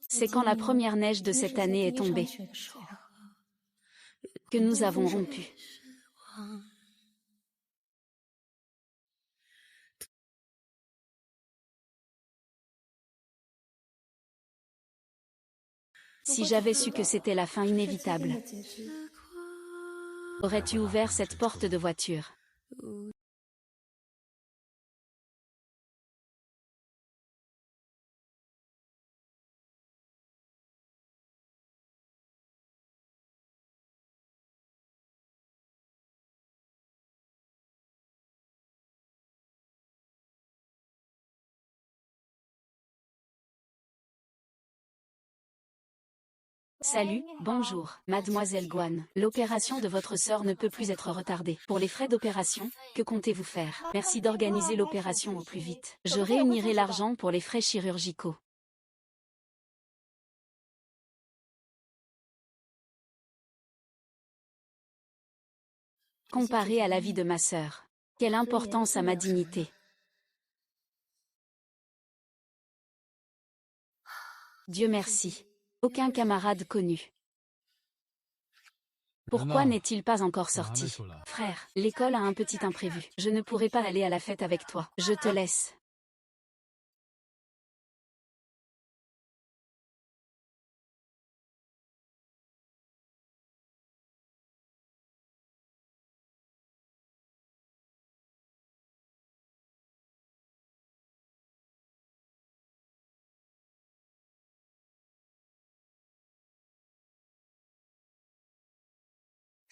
C'est quand la première neige de cette année est tombée que nous avons rompu. Si j'avais su que c'était la fin inévitable, aurais-tu ouvert cette porte de voiture? Salut, bonjour, mademoiselle Guan. L'opération de votre sœur ne peut plus être retardée. Pour les frais d'opération, que comptez-vous faire? Merci d'organiser l'opération au plus vite. Je réunirai l'argent pour les frais chirurgicaux. Comparé à la vie de ma sœur, quelle importance à ma dignité. Dieu merci. Aucun camarade connu. Pourquoi n'est-il pas encore sorti? Frère, l'école a un petit imprévu. Je ne pourrai pas aller à la fête avec toi. Je te laisse.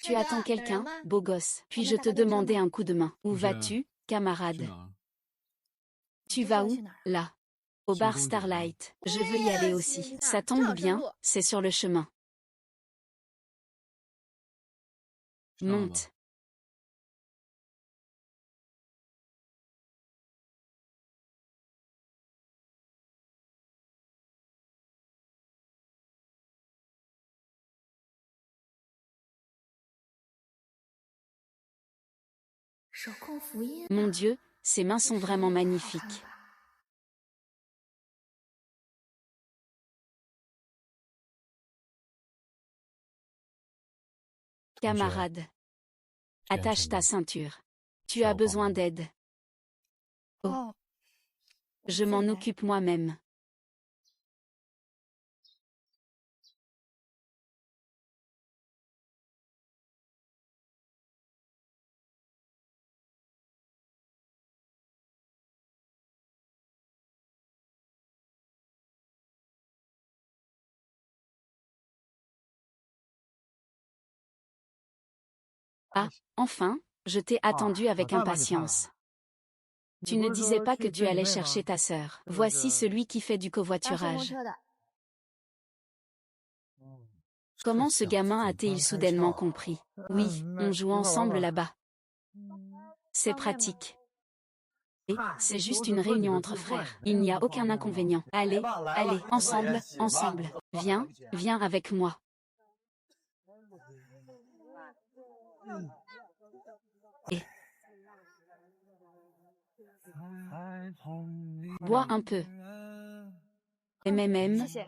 Tu attends quelqu'un, beau gosse. Puis-je te demander un coup de main? Où vas-tu, camarade? Tu vas où, là? Au bar Starlight. Je veux y aller aussi. Ça tombe bien, c'est sur le chemin. Monte. Mon Dieu, ses mains sont vraiment magnifiques. Camarade. Attache ta ceinture. Tu as besoin d'aide. Oh. Je m'en occupe moi-même. Ah, enfin, je t'ai attendu avec impatience. Tu ne disais pas que tu allais chercher ta sœur. Voici celui qui fait du covoiturage. Comment ce gamin a-t-il soudainement compris? Oui, on joue ensemble là-bas. C'est pratique. Et c'est juste une réunion entre frères. Il n'y a aucun inconvénient. Allez, allez, ensemble, ensemble. Viens, viens avec moi. Et bois un peu.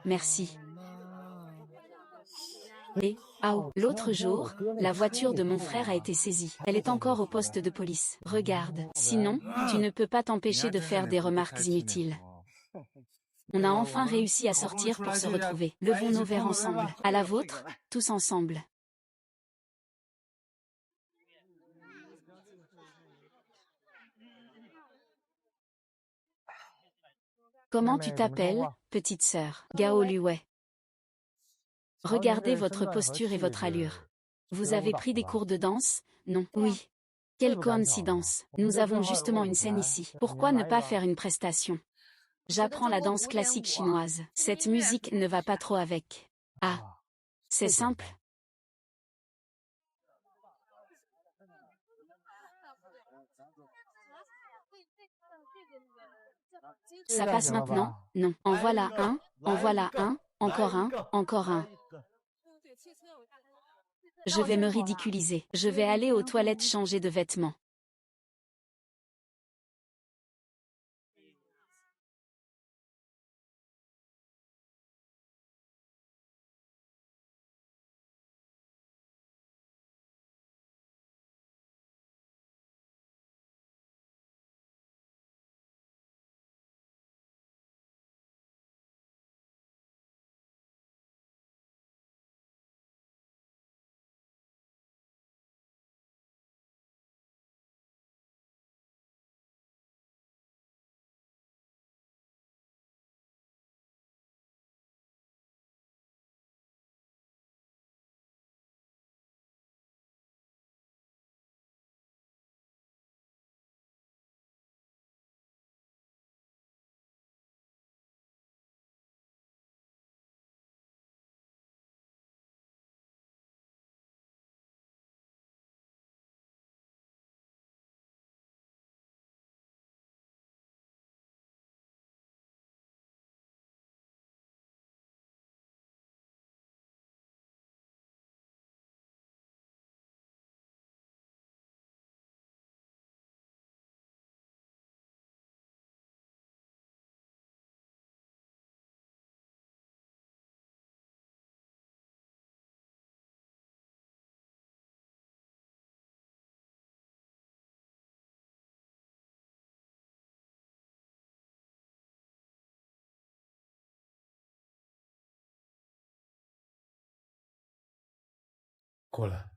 Merci. Et, l'autre jour, la voiture de mon frère a été saisie. Elle est encore au poste de police. Regarde. Sinon, tu ne peux pas t'empêcher de faire des remarques inutiles. On a enfin réussi à sortir pour se retrouver. Levons nos verres ensemble. À la vôtre, tous ensemble. Comment tu t'appelles, petite sœur? Gao Luwei. Regardez votre posture et votre allure. Vous avez pris des cours de danse? Non. Oui. Quelle coïncidence. Nous avons justement une scène ici. Pourquoi ne pas faire une prestation? J'apprends la danse classique chinoise. Cette musique ne va pas trop avec. Ah. C'est simple. Ça passe maintenant? Non. En voilà un, en voilà un, encore un, encore un. Je vais me ridiculiser. Je vais aller aux toilettes changer de vêtements. 过来。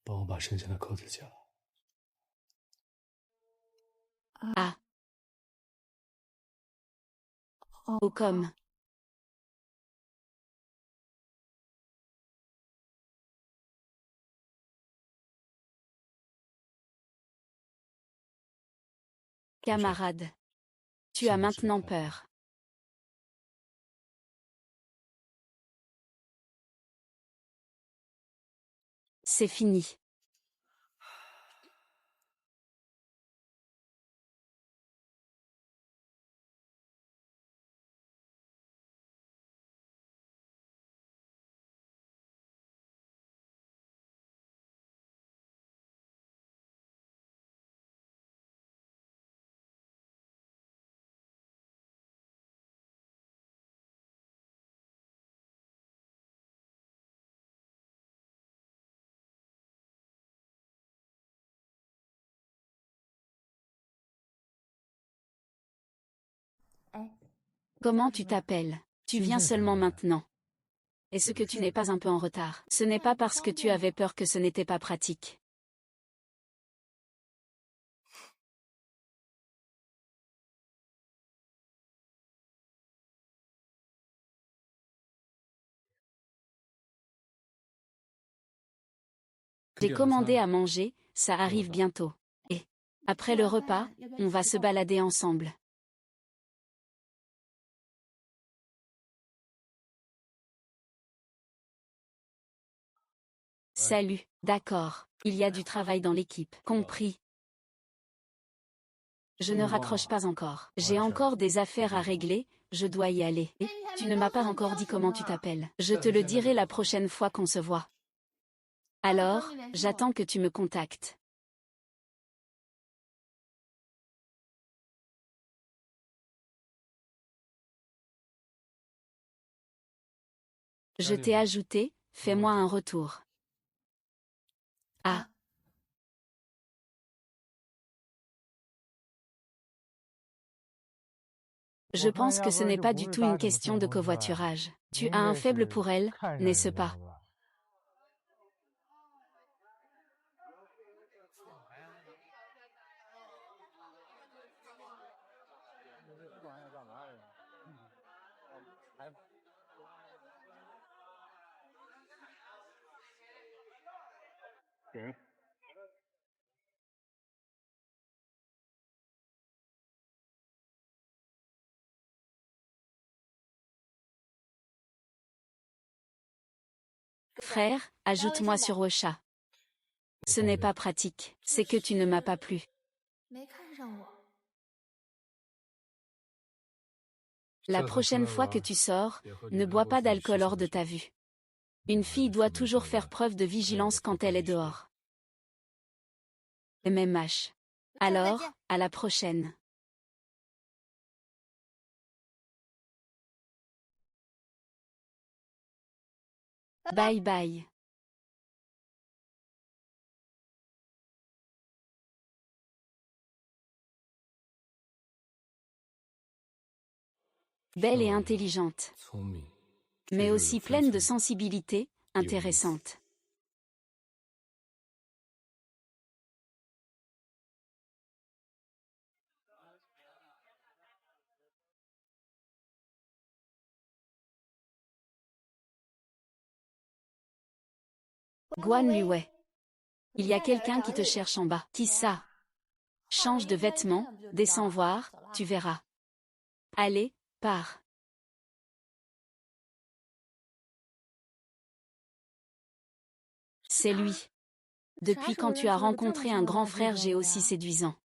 帮我把身上的扣子解了。Ah. Oh comme. Camarade. Tu as maintenant peur. C'est fini. Comment tu t'appelles? Tu viens seulement maintenant. Est-ce que tu n'es pas un peu en retard? Ce n'est pas parce que tu avais peur que ce n'était pas pratique. J'ai commandé à manger, ça arrive bientôt. Et après le repas, on va se balader ensemble. Salut, d'accord, il y a du travail dans l'équipe. Compris. Je ne raccroche pas encore. J'ai encore des affaires à régler, je dois y aller. Et tu ne m'as pas encore dit comment tu t'appelles. Je te le dirai la prochaine fois qu'on se voit. Alors, j'attends que tu me contactes. Je t'ai ajouté, fais-moi un retour. Ah. Je pense que ce n'est pas du tout une question de covoiturage. Tu as un faible pour elle, n'est-ce pas? Frère, ajoute-moi sur Ocha. Ce n'est pas pratique, c'est que tu ne m'as pas plu. La prochaine fois que tu sors, ne bois pas d'alcool hors de ta vue. Une fille doit toujours faire preuve de vigilance quand elle est dehors. MMH. Alors, à la prochaine. Bye bye. Belle et intelligente. Mais aussi pleine de sensibilité, intéressante. Guan Luwei. Il y a quelqu'un qui te cherche en bas. Qui ça? Change de vêtements, descends voir, tu verras. Allez, pars. C'est lui. Depuis quand tu as rencontré un grand frère G aussi séduisant?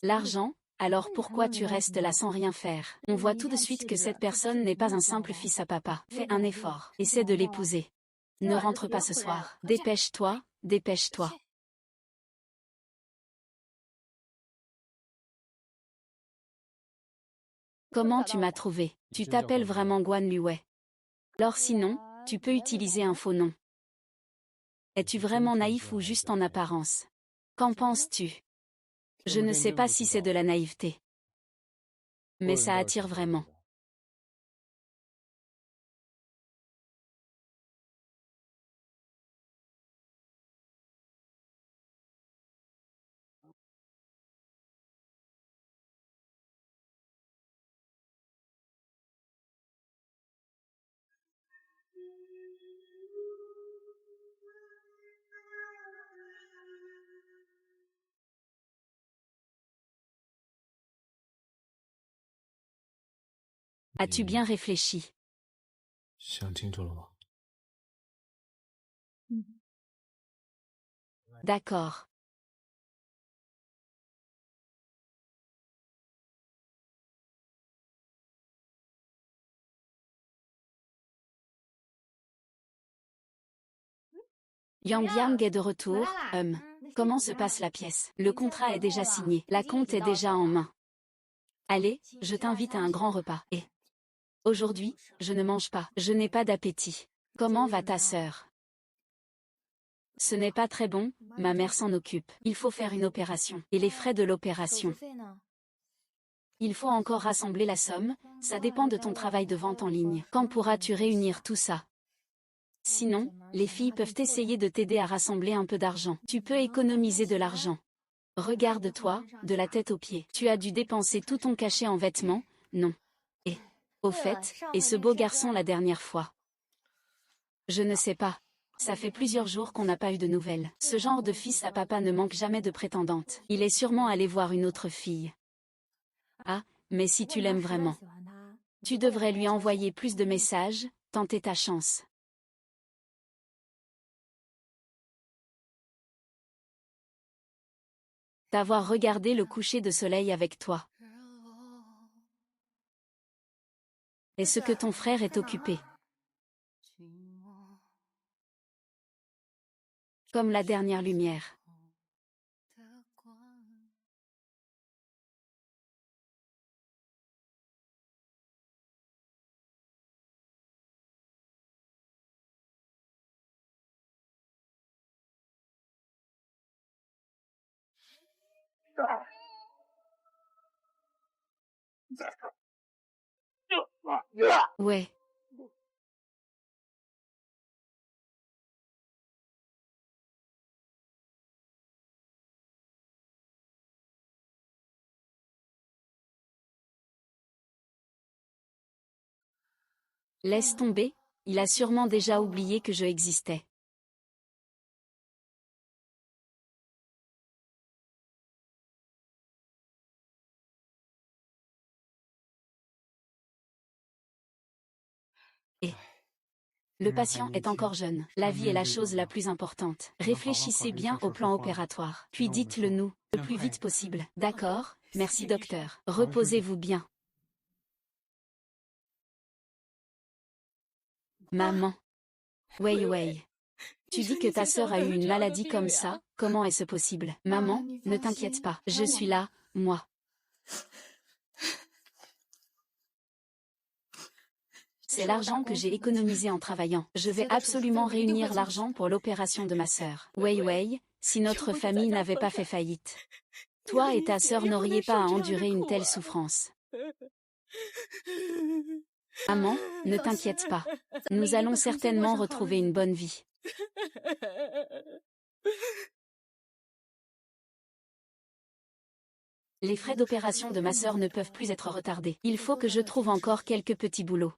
L'argent, alors pourquoi tu restes là sans rien faire? On voit tout de suite que cette personne n'est pas un simple fils à papa. Fais un effort, essaie de l'épouser. Ne rentre pas ce soir. Dépêche-toi, dépêche-toi. Comment tu m'as trouvé? Tu t'appelles vraiment Guan Luwei. Alors sinon, tu peux utiliser un faux nom. Es-tu vraiment naïf ou juste en apparence? Qu'en penses-tu? Je ne sais pas si c'est de la naïveté. Mais ça attire vraiment. As-tu bien réfléchi? D'accord. Yang Yang est de retour. Comment se passe la pièce? Le contrat est déjà signé. La compte est déjà en main. Allez, je t'invite à un grand repas. Et aujourd'hui, je ne mange pas. Je n'ai pas d'appétit. Comment va ta sœur? Ce n'est pas très bon, ma mère s'en occupe. Il faut faire une opération. Et les frais de l'opération? Il faut encore rassembler la somme, ça dépend de ton travail de vente en ligne. Quand pourras-tu réunir tout ça? Sinon, les filles peuvent essayer de t'aider à rassembler un peu d'argent. Tu peux économiser de l'argent. Regarde-toi, de la tête aux pieds. Tu as dû dépenser tout ton cachet en vêtements, non? Et, au fait, et ce beau garçon la dernière fois? Je ne sais pas. Ça fait plusieurs jours qu'on n'a pas eu de nouvelles. Ce genre de fils à papa ne manque jamais de prétendantes. Il est sûrement allé voir une autre fille. Ah, mais si tu l'aimes vraiment, tu devrais lui envoyer plus de messages, tenter ta chance. D'avoir regardé le coucher de soleil avec toi. Est-ce que ton frère est occupé? Comme la dernière lumière. Ouais. Laisse tomber, il a sûrement déjà oublié que je existais. Et le patient est encore jeune. La vie est la chose la plus importante. Réfléchissez bien au plan opératoire. Puis dites-le nous, le plus vite possible. D'accord, merci docteur. Reposez-vous bien. Maman. Wei. Tu dis que ta sœur a eu une maladie comme ça, comment est-ce possible? Maman, ne t'inquiète pas, je suis là, moi. C'est l'argent que j'ai économisé en travaillant. Je vais absolument réunir l'argent pour l'opération de ma sœur. Wei, si notre famille n'avait pas fait faillite. Toi et ta sœur n'auriez pas à endurer une telle souffrance. Maman, ne t'inquiète pas. Nous allons certainement retrouver une bonne vie. Les frais d'opération de ma sœur ne peuvent plus être retardés. Il faut que je trouve encore quelques petits boulots.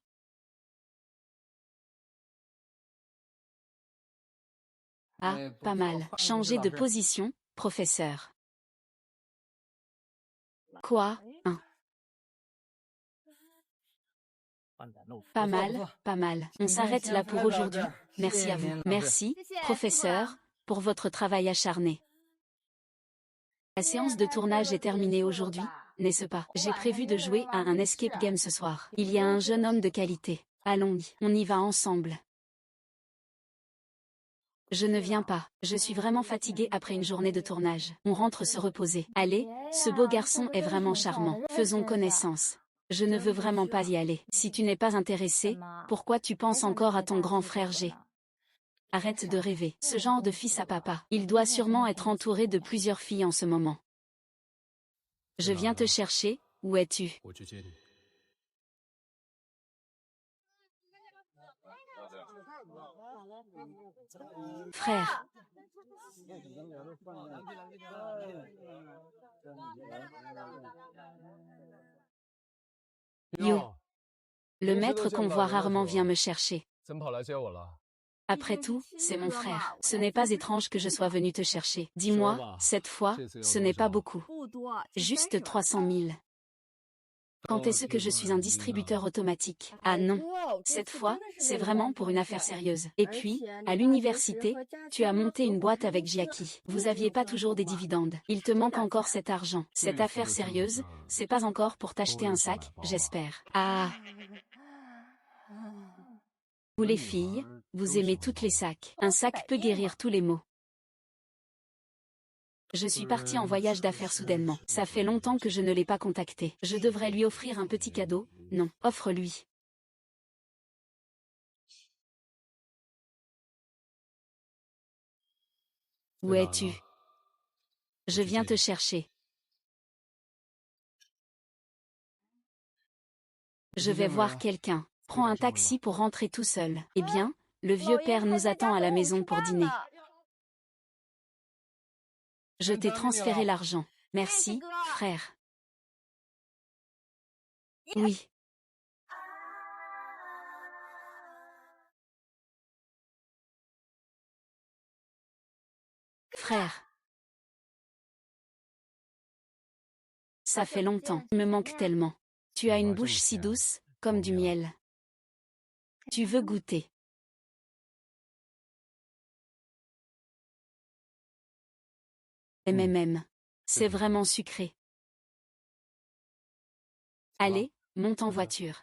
Ah, pas mal. Changer de position, professeur. Quoi, hein? Pas mal. On s'arrête là pour aujourd'hui. Merci à vous. Merci, professeur, pour votre travail acharné. La séance de tournage est terminée aujourd'hui, n'est-ce pas? J'ai prévu de jouer à un escape game ce soir. Il y a un jeune homme de qualité. Allons, on y va ensemble. Je ne viens pas. Je suis vraiment fatiguée après une journée de tournage. On rentre se reposer. Allez, ce beau garçon est vraiment charmant. Faisons connaissance. Je ne veux vraiment pas y aller. Si tu n'es pas intéressé, pourquoi tu penses encore à ton grand frère G? Arrête de rêver. Ce genre de fils à papa. Il doit sûrement être entouré de plusieurs filles en ce moment. Je viens te chercher, où es-tu? Frère. Yo. Le maître qu'on voit rarement vient me chercher. Après tout, c'est mon frère. Ce n'est pas étrange que je sois venu te chercher. Dis-moi, cette fois, ce n'est pas beaucoup. Juste 300 000. Quand est-ce que je suis un distributeur automatique? Ah non. Cette fois, c'est vraiment pour une affaire sérieuse. Et puis, à l'université, tu as monté une boîte avec Jiaki. Vous aviez pas toujours des dividendes. Il te manque encore cet argent. Cette affaire sérieuse, c'est pas encore pour t'acheter un sac, j'espère. Ah. Vous les filles, vous aimez toutes les sacs. Un sac peut guérir tous les maux. Je suis partie en voyage d'affaires soudainement. Ça fait longtemps que je ne l'ai pas contacté. Je devrais lui offrir un petit cadeau. Non, offre-lui. Où es-tu? Je viens te chercher. Je vais voir quelqu'un. Prends un taxi pour rentrer tout seul. Eh bien, le vieux père nous attend à la maison pour dîner. Je t'ai transféré l'argent. Merci, frère. Oui. Frère. Ça fait longtemps. Il me manque tellement. Tu as une bouche si douce, comme du miel. Tu veux goûter? C'est vraiment sucré. Allez, monte en voiture.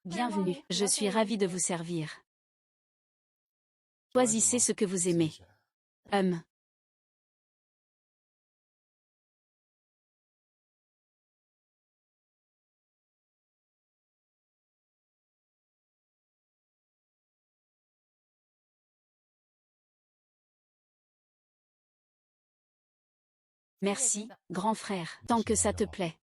Bienvenue, je suis ravie de vous servir. Choisissez ce que vous aimez. Merci, grand frère, tant que ça te plaît.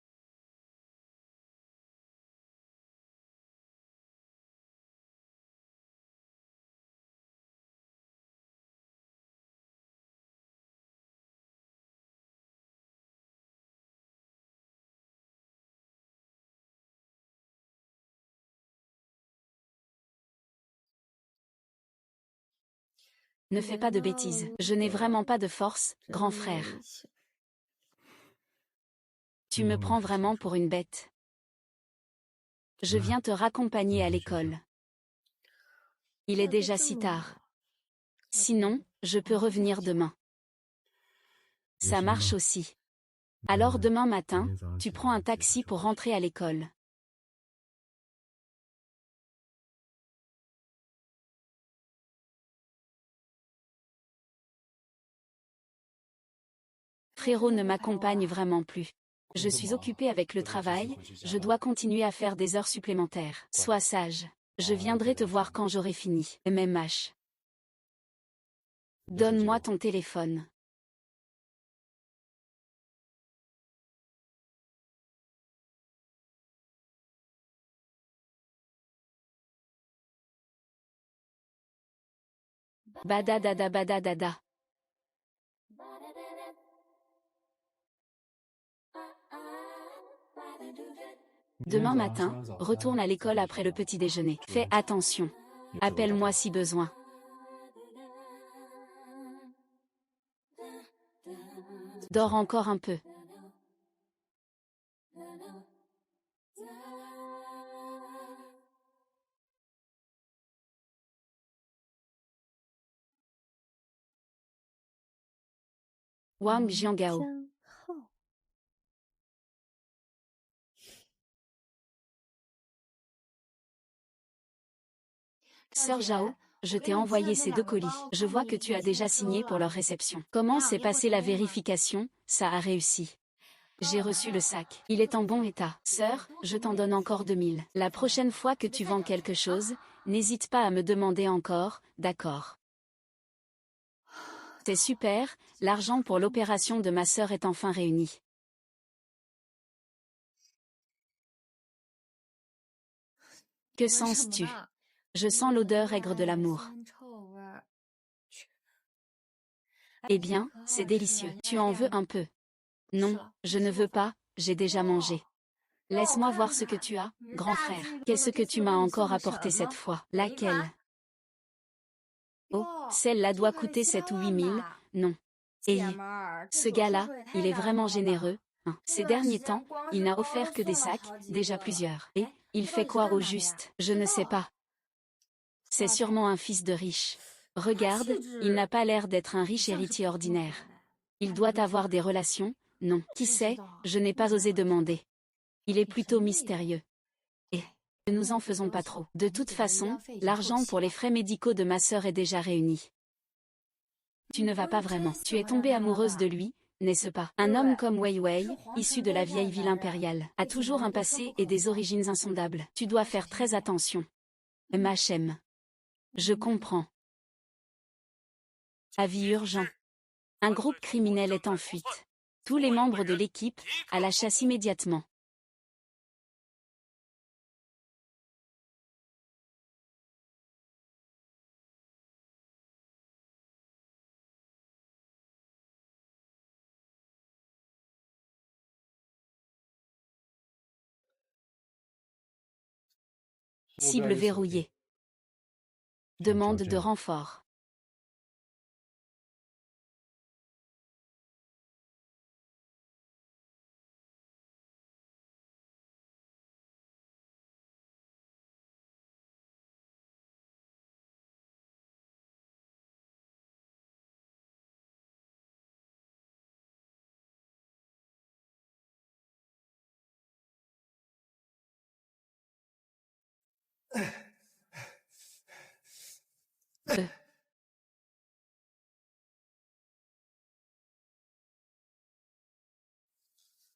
Ne fais pas de bêtises. Je n'ai vraiment pas de force, grand frère. Tu me prends vraiment pour une bête. Je viens te raccompagner à l'école. Il est déjà si tard. Sinon, je peux revenir demain. Ça marche aussi. Alors demain matin, tu prends un taxi pour rentrer à l'école. Frérot ne m'accompagne vraiment plus. Je suis occupée avec le travail, je dois continuer à faire des heures supplémentaires. Sois sage. Je viendrai te voir quand j'aurai fini. MMH. Donne-moi ton téléphone. Badadada badadada. Demain matin, retourne à l'école après le petit déjeuner. Fais attention. Appelle-moi si besoin. Dors encore un peu. Wang Jiangao. Sœur Zhao, je t'ai envoyé ces 2 colis. Je vois que tu as déjà signé pour leur réception. Comment s'est passée la vérification? Ça a réussi. J'ai reçu le sac. Il est en bon état. Sœur, je t'en donne encore 2000. La prochaine fois que tu vends quelque chose, n'hésite pas à me demander encore, d'accord? C'est super, l'argent pour l'opération de ma sœur est enfin réuni. Que sens-tu? Je sens l'odeur aigre de l'amour. Eh bien, c'est délicieux. Tu en veux un peu? Non, je ne veux pas, j'ai déjà mangé. Laisse-moi voir ce que tu as, grand frère. Qu'est-ce que tu m'as encore apporté cette fois? Laquelle? Oh, celle-là doit coûter 7 ou 8 000, non. Et ce gars-là, il est vraiment généreux, hein. Ces derniers temps, il n'a offert que des sacs, déjà plusieurs. Et, il fait quoi au juste? Je ne sais pas. C'est sûrement un fils de riche. Regarde, il n'a pas l'air d'être un riche héritier ordinaire. Il doit avoir des relations, non. Qui sait, je n'ai pas osé demander. Il est plutôt mystérieux. Et ne nous en faisons pas trop. De toute façon, l'argent pour les frais médicaux de ma sœur est déjà réuni. Tu ne vas pas vraiment. Tu es tombée amoureuse de lui, n'est-ce pas? Un homme comme Wei Wei, issu de la vieille ville impériale, a toujours un passé et des origines insondables. Tu dois faire très attention. Machem. Je comprends. Avis urgent. Un groupe criminel est en fuite. Tous les membres de l'équipe, à la chasse immédiatement. Cible verrouillée. Demande de renfort.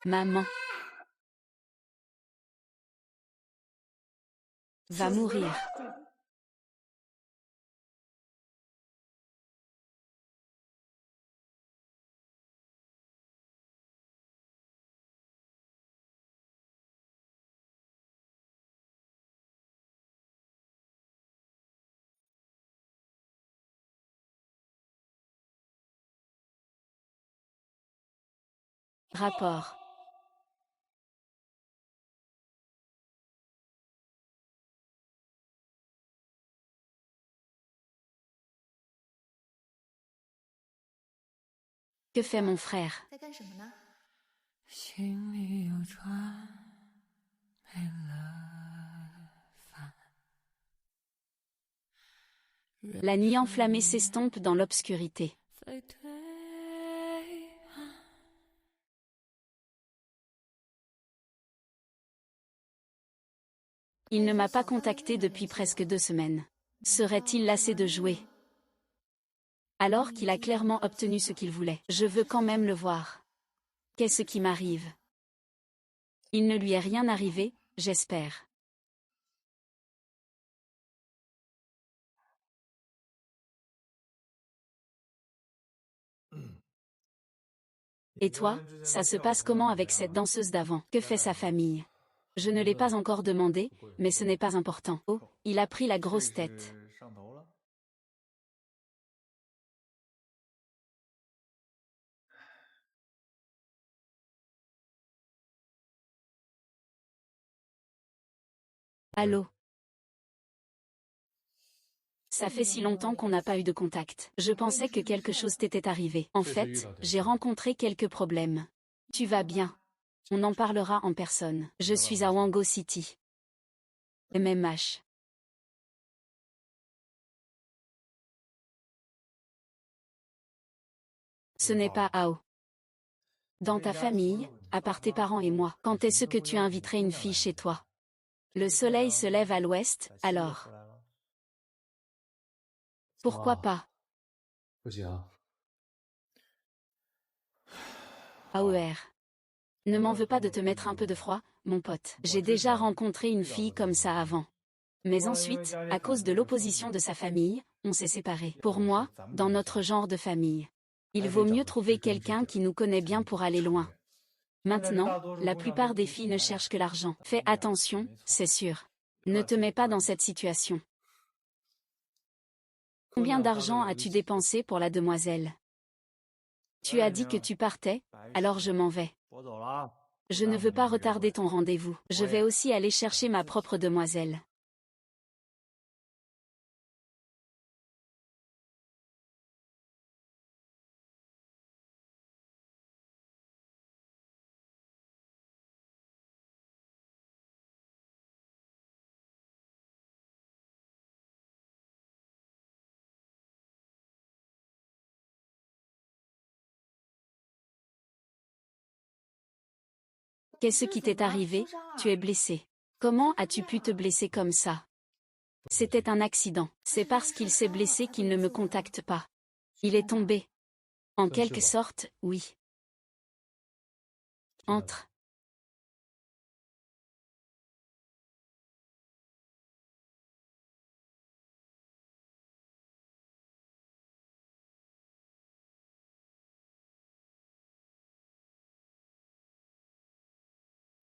Maman. Va mourir. Rapport. Que fait mon frère? La nuit enflammée s'estompe dans l'obscurité. Il ne m'a pas contacté depuis presque 2 semaines. Serait-il lassé de jouer? Alors qu'il a clairement obtenu ce qu'il voulait. Je veux quand même le voir. Qu'est-ce qui m'arrive? Il ne lui est rien arrivé, j'espère. Et toi, ça se passe comment avec cette danseuse d'avant? Que fait sa famille? Je ne l'ai pas encore demandé, mais ce n'est pas important. Oh, il a pris la grosse tête. Allô? Ça fait si longtemps qu'on n'a pas eu de contact. Je pensais que quelque chose t'était arrivé. En fait, j'ai rencontré quelques problèmes. Tu vas bien? On en parlera en personne. Je suis à Wango City. MMH. Ce n'est pas Ao. Dans ta famille, à part tes parents et moi, quand est-ce que tu inviterais une fille chez toi? Le soleil se lève à l'ouest, alors. Pourquoi pas? AOR. Ne m'en veux pas de te mettre un peu de froid, mon pote. J'ai déjà rencontré une fille comme ça avant. Mais ensuite, à cause de l'opposition de sa famille, on s'est séparés. Pour moi, dans notre genre de famille, il vaut mieux trouver quelqu'un qui nous connaît bien pour aller loin. Maintenant, la plupart des filles ne cherchent que l'argent. Fais attention, c'est sûr. Ne te mets pas dans cette situation. Combien d'argent as-tu dépensé pour la demoiselle? Tu as dit que tu partais, alors je m'en vais. Je ne veux pas retarder ton rendez-vous. Je vais aussi aller chercher ma propre demoiselle. Qu'est-ce qui t'est arrivé? Tu es blessé. Comment as-tu pu te blesser comme ça? C'était un accident. C'est parce qu'il s'est blessé qu'il ne me contacte pas. Il est tombé. En quelque sorte, oui. Entre.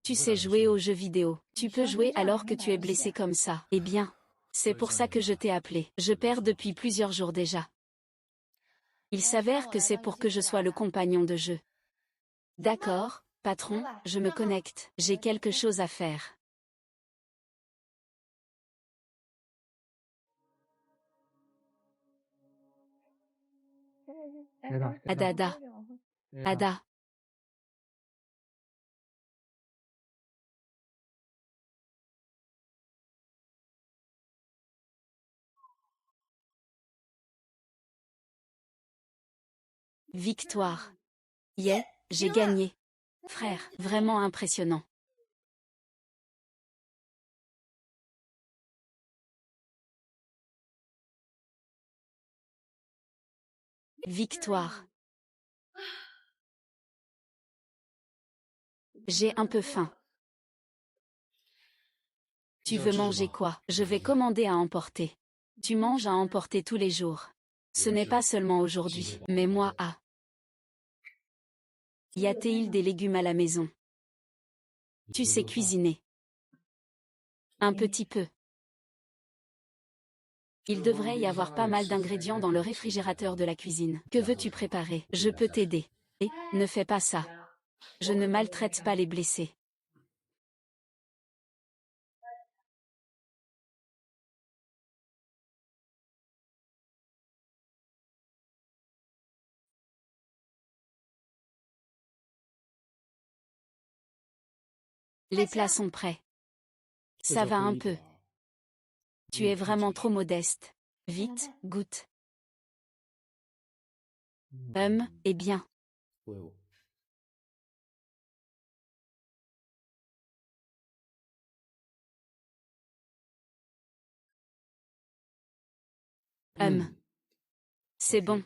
Tu sais jouer aux jeux vidéo. Tu peux jouer alors que tu es blessé comme ça. Eh bien, c'est pour ça que je t'ai appelé. Je perds depuis plusieurs jours déjà. Il s'avère que c'est pour que je sois le compagnon de jeu. D'accord, patron, je me connecte. J'ai quelque chose à faire. Adada. Ada. Victoire. Yeah, j'ai gagné. Frère, vraiment impressionnant. Victoire. J'ai un peu faim. Tu veux manger quoi? Je vais commander à emporter. Tu manges à emporter tous les jours. Ce n'est pas seulement aujourd'hui, mais moi à. Y a-t-il des légumes à la maison? Tu sais cuisiner? Un petit peu. Il devrait y avoir pas mal d'ingrédients dans le réfrigérateur de la cuisine. Que veux-tu préparer? Je peux t'aider. Et, ne fais pas ça. Je ne maltraite pas les blessés. Les plats sont prêts. Ça va un peu. Tu es vraiment trop modeste. Vite, goûte. Eh bien. C'est bon.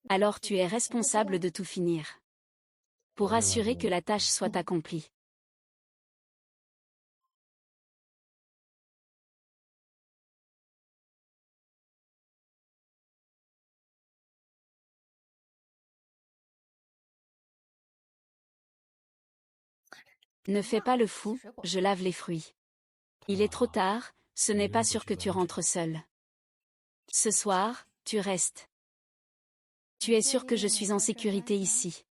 Alors tu es responsable de tout finir. Pour assurer que la tâche soit accomplie. Ne fais pas le fou, je lave les fruits. Il est trop tard, ce n'est pas sûr que tu rentres seul. Ce soir, tu restes. Tu es sûr que je suis en sécurité ici.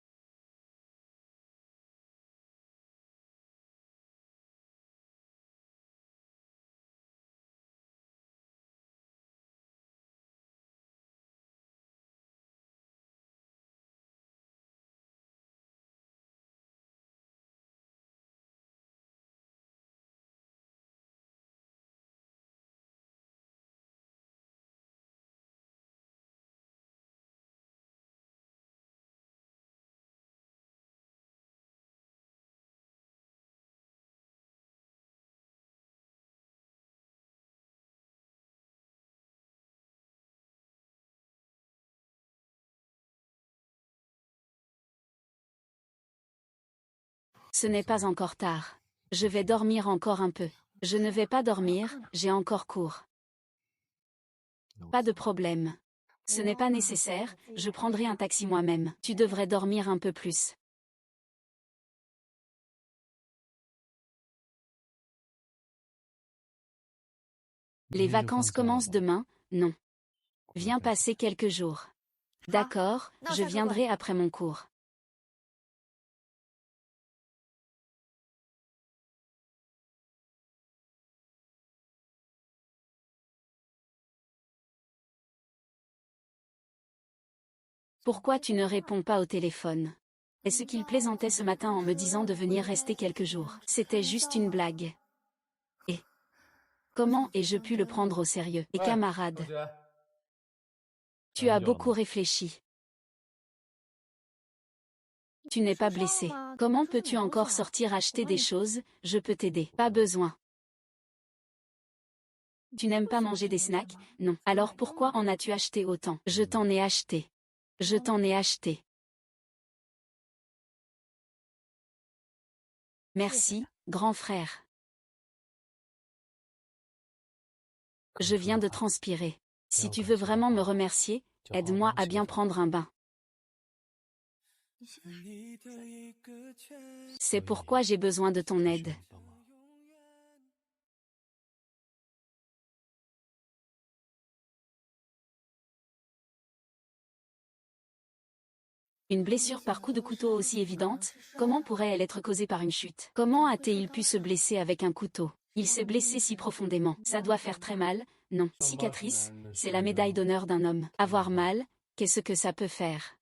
Ce n'est pas encore tard. Je vais dormir encore un peu. Je ne vais pas dormir, j'ai encore cours. Pas de problème. Ce n'est pas nécessaire, je prendrai un taxi moi-même. Tu devrais dormir un peu plus. Les vacances commencent demain, non. Viens passer quelques jours. D'accord, je viendrai après mon cours. Pourquoi tu ne réponds pas au téléphone? Est-ce qu'il plaisantait ce matin en me disant de venir rester quelques jours? C'était juste une blague. Et comment ai-je pu le prendre au sérieux? Et camarade, tu as beaucoup réfléchi. Tu n'es pas blessé. Comment peux-tu encore sortir acheter des choses? Je peux t'aider. Pas besoin. Tu n'aimes pas manger des snacks? Non. Alors pourquoi en as-tu acheté autant? Je t'en ai acheté. Je t'en ai acheté. Merci, grand frère. Je viens de transpirer. Si tu veux vraiment me remercier, aide-moi à bien prendre un bain. C'est pourquoi j'ai besoin de ton aide. Une blessure par coup de couteau aussi évidente, comment pourrait-elle être causée par une chute? Comment a-t-il pu se blesser avec un couteau? Il s'est blessé si profondément. Ça doit faire très mal, non? Cicatrice, c'est la médaille d'honneur d'un homme. Avoir mal, qu'est-ce que ça peut faire?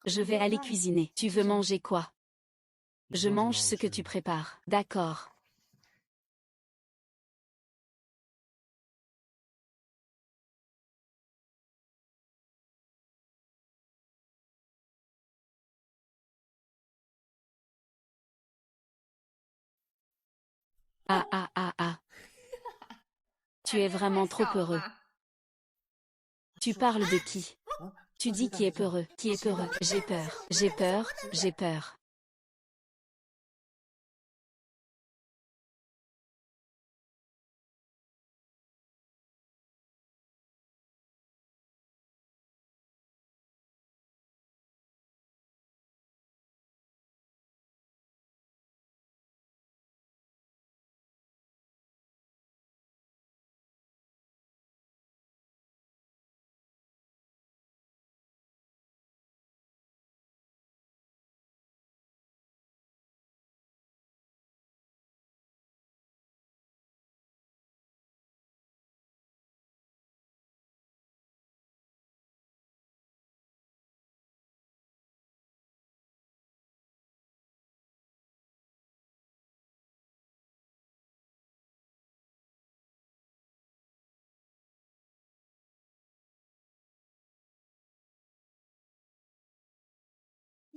Je vais aller cuisiner. Tu veux manger quoi? Je mange ce que tu prépares. D'accord. Ah ah ah ah. Tu es vraiment trop heureux. Tu parles de qui? Tu dis qui est peureux, qui est peureux. J'ai peur, j'ai peur, j'ai peur.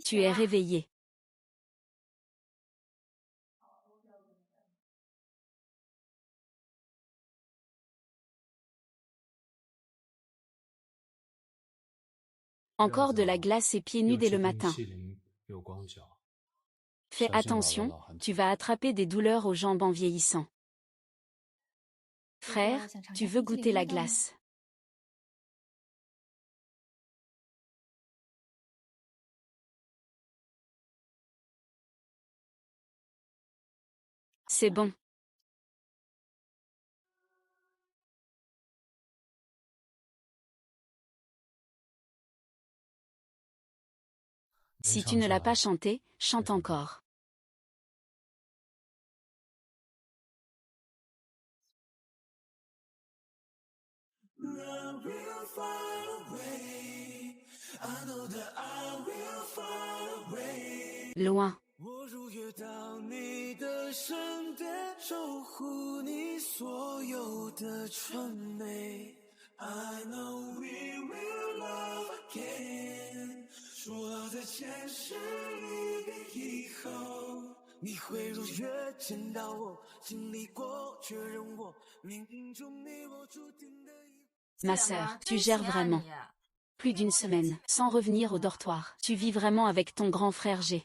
Tu es réveillé. Encore de la glace et pieds nus dès le matin. Fais attention, tu vas attraper des douleurs aux jambes en vieillissant. Frère, tu veux goûter la glace. C'est bon. Si tu ne l'as pas chanté, chante encore. Loin. 我如约到你的身边，守护你所有的纯美。I know we will love again。说好在前世离别以后，你会如约见到我，经历过，确认我命运中你我注定的。Ma sœur, tu gères vraiment. Plus d'une semaine, sans revenir au dortoir. Tu vis vraiment avec ton grand frère G.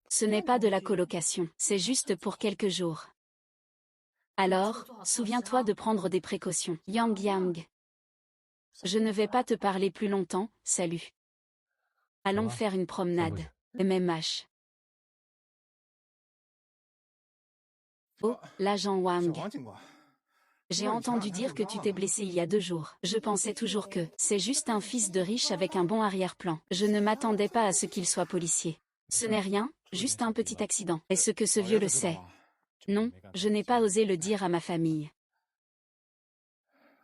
Ce n'est pas de la colocation, c'est juste pour quelques jours. Alors, souviens-toi de prendre des précautions. Yang Yang. Je ne vais pas te parler plus longtemps, salut. Allons faire une promenade. MMH. Oh, l'agent Wang. J'ai entendu dire que tu t'es blessé il y a 2 jours. Je pensais toujours que c'est juste un fils de riche avec un bon arrière-plan. Je ne m'attendais pas à ce qu'il soit policier. Ce n'est rien, juste un petit accident. Est-ce que ce vieux le sait? Non, je n'ai pas osé le dire à ma famille.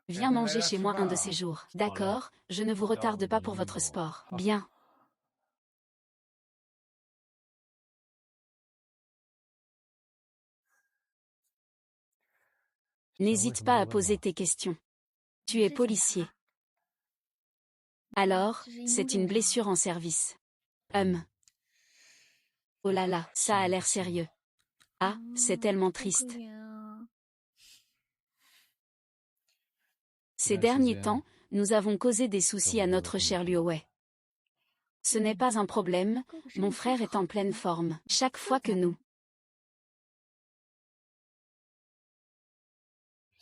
Viens manger chez moi un de ces jours. D'accord, je ne vous retarde pas pour votre sport. Bien. N'hésite pas à poser tes questions. Tu es policier. Alors, c'est une blessure en service. Oh là là, ça a l'air sérieux. Ah, c'est tellement triste. Ces derniers temps, nous avons causé des soucis à notre cher Liu Wei. Ce n'est pas un problème, mon frère est en pleine forme. Chaque fois que nous...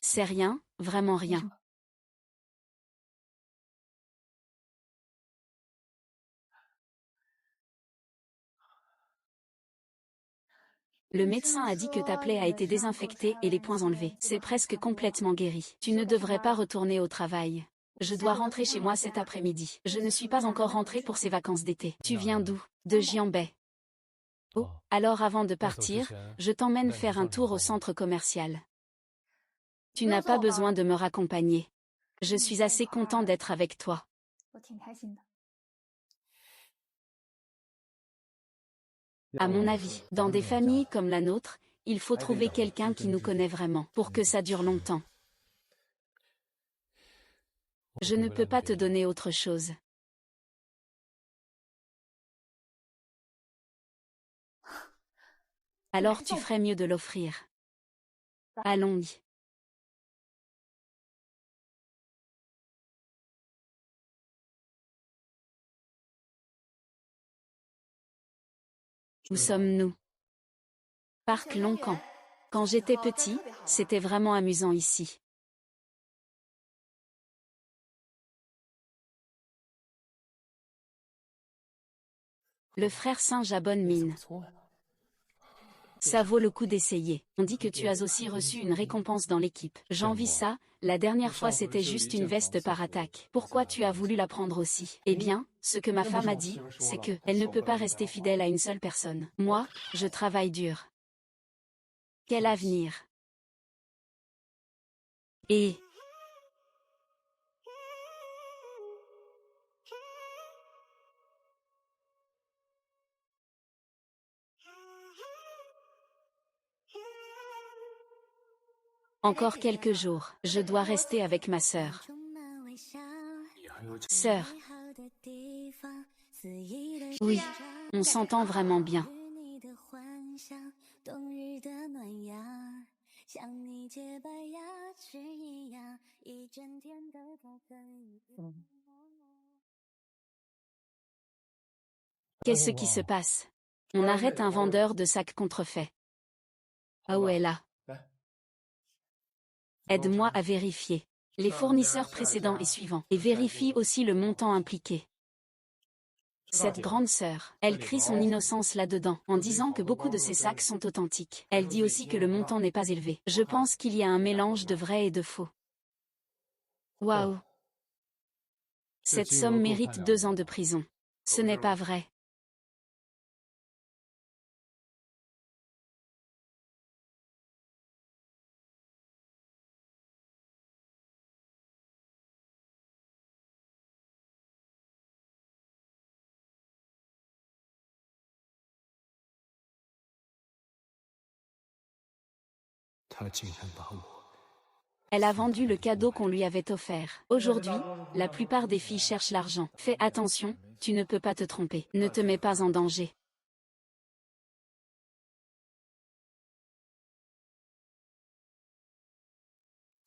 C'est rien, vraiment rien. Le médecin a dit que ta plaie a été désinfectée et les points enlevés. C'est presque complètement guéri. Tu ne devrais pas retourner au travail. Je dois rentrer chez moi cet après-midi. Je ne suis pas encore rentrée pour ces vacances d'été. Tu viens d'où? De Jianbei. Oh, alors avant de partir, je t'emmène faire un tour au centre commercial. Tu n'as pas besoin de me raccompagner. Je suis assez content d'être avec toi. À mon avis, dans des familles comme la nôtre, il faut trouver quelqu'un qui nous connaît vraiment, pour que ça dure longtemps. Je ne peux pas te donner autre chose. Alors tu ferais mieux de l'offrir. Allons-y. Où sommes-nous? Parc Longcamp. Quand j'étais petit, c'était vraiment amusant ici. Le frère singe a bonne mine. Ça vaut le coup d'essayer. On dit que tu as aussi reçu une récompense dans l'équipe. J'envie ça, la dernière fois c'était juste une veste par attaque. Pourquoi tu as voulu la prendre aussi? Eh bien, ce que ma femme a dit, c'est que elle ne peut pas rester fidèle à une seule personne. Moi, je travaille dur. Quel avenir? Et... Encore quelques jours, je dois rester avec ma sœur. Sœur. Oui, on s'entend vraiment bien. Qu'est-ce qui se passe? On arrête un vendeur de sacs contrefaits. Ah ouais là. Aide-moi à vérifier les fournisseurs précédents et suivants, et vérifie aussi le montant impliqué. Cette grande sœur, elle crie son innocence là-dedans, en disant que beaucoup de ces sacs sont authentiques. Elle dit aussi que le montant n'est pas élevé. Je pense qu'il y a un mélange de vrai et de faux. Waouh! Cette somme mérite 2 ans de prison. Ce n'est pas vrai. Elle a vendu le cadeau qu'on lui avait offert. Aujourd'hui, la plupart des filles cherchent l'argent. Fais attention, tu ne peux pas te tromper. Ne te mets pas en danger.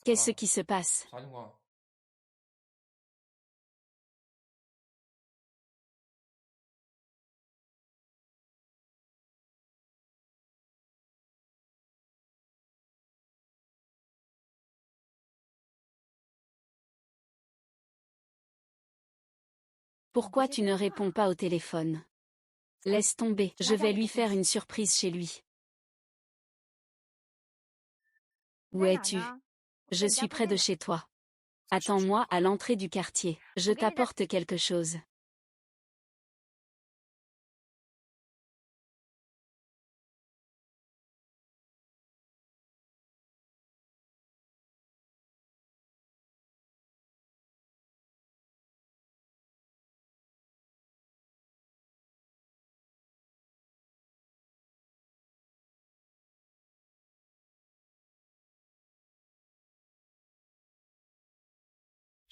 Qu'est-ce qui se passe?啥情况？ Pourquoi tu ne réponds pas au téléphone? Laisse tomber, je vais lui faire une surprise chez lui. Où es-tu? Je suis près de chez toi. Attends-moi à l'entrée du quartier. Je t'apporte quelque chose.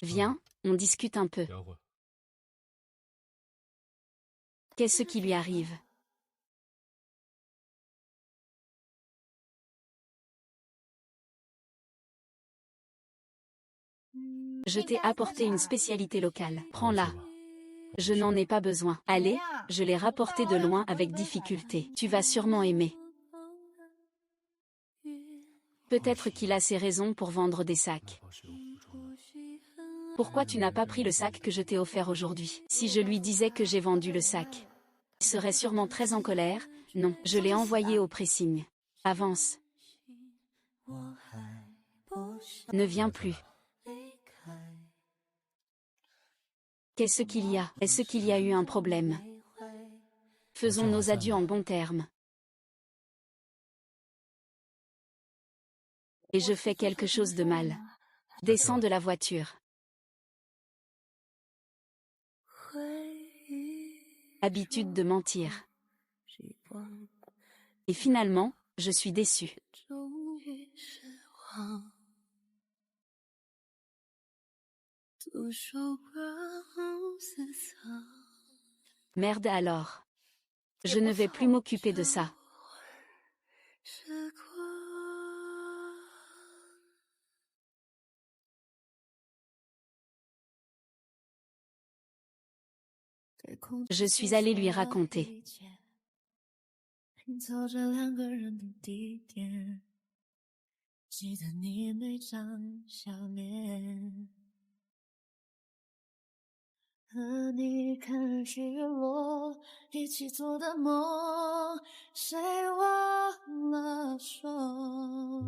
Viens, on discute un peu. Qu'est-ce qui lui arrive? Je t'ai apporté une spécialité locale. Prends-la. Je n'en ai pas besoin. Allez, je l'ai rapporté de loin avec difficulté. Tu vas sûrement aimer. Peut-être qu'il a ses raisons pour vendre des sacs. Pourquoi tu n'as pas pris le sac que je t'ai offert aujourd'hui? Si je lui disais que j'ai vendu le sac, il serait sûrement très en colère. Non, je l'ai envoyé au pressing. Avance. Ne viens plus. Qu'est-ce qu'il y a? Est-ce qu'il y a eu un problème? Faisons nos adieux en bons termes. Et je fais quelque chose de mal. Descends de la voiture. Habitude de mentir. Et finalement, je suis déçue. Merde alors. Je ne vais plus m'occuper de ça. Je suis allée lui raconter.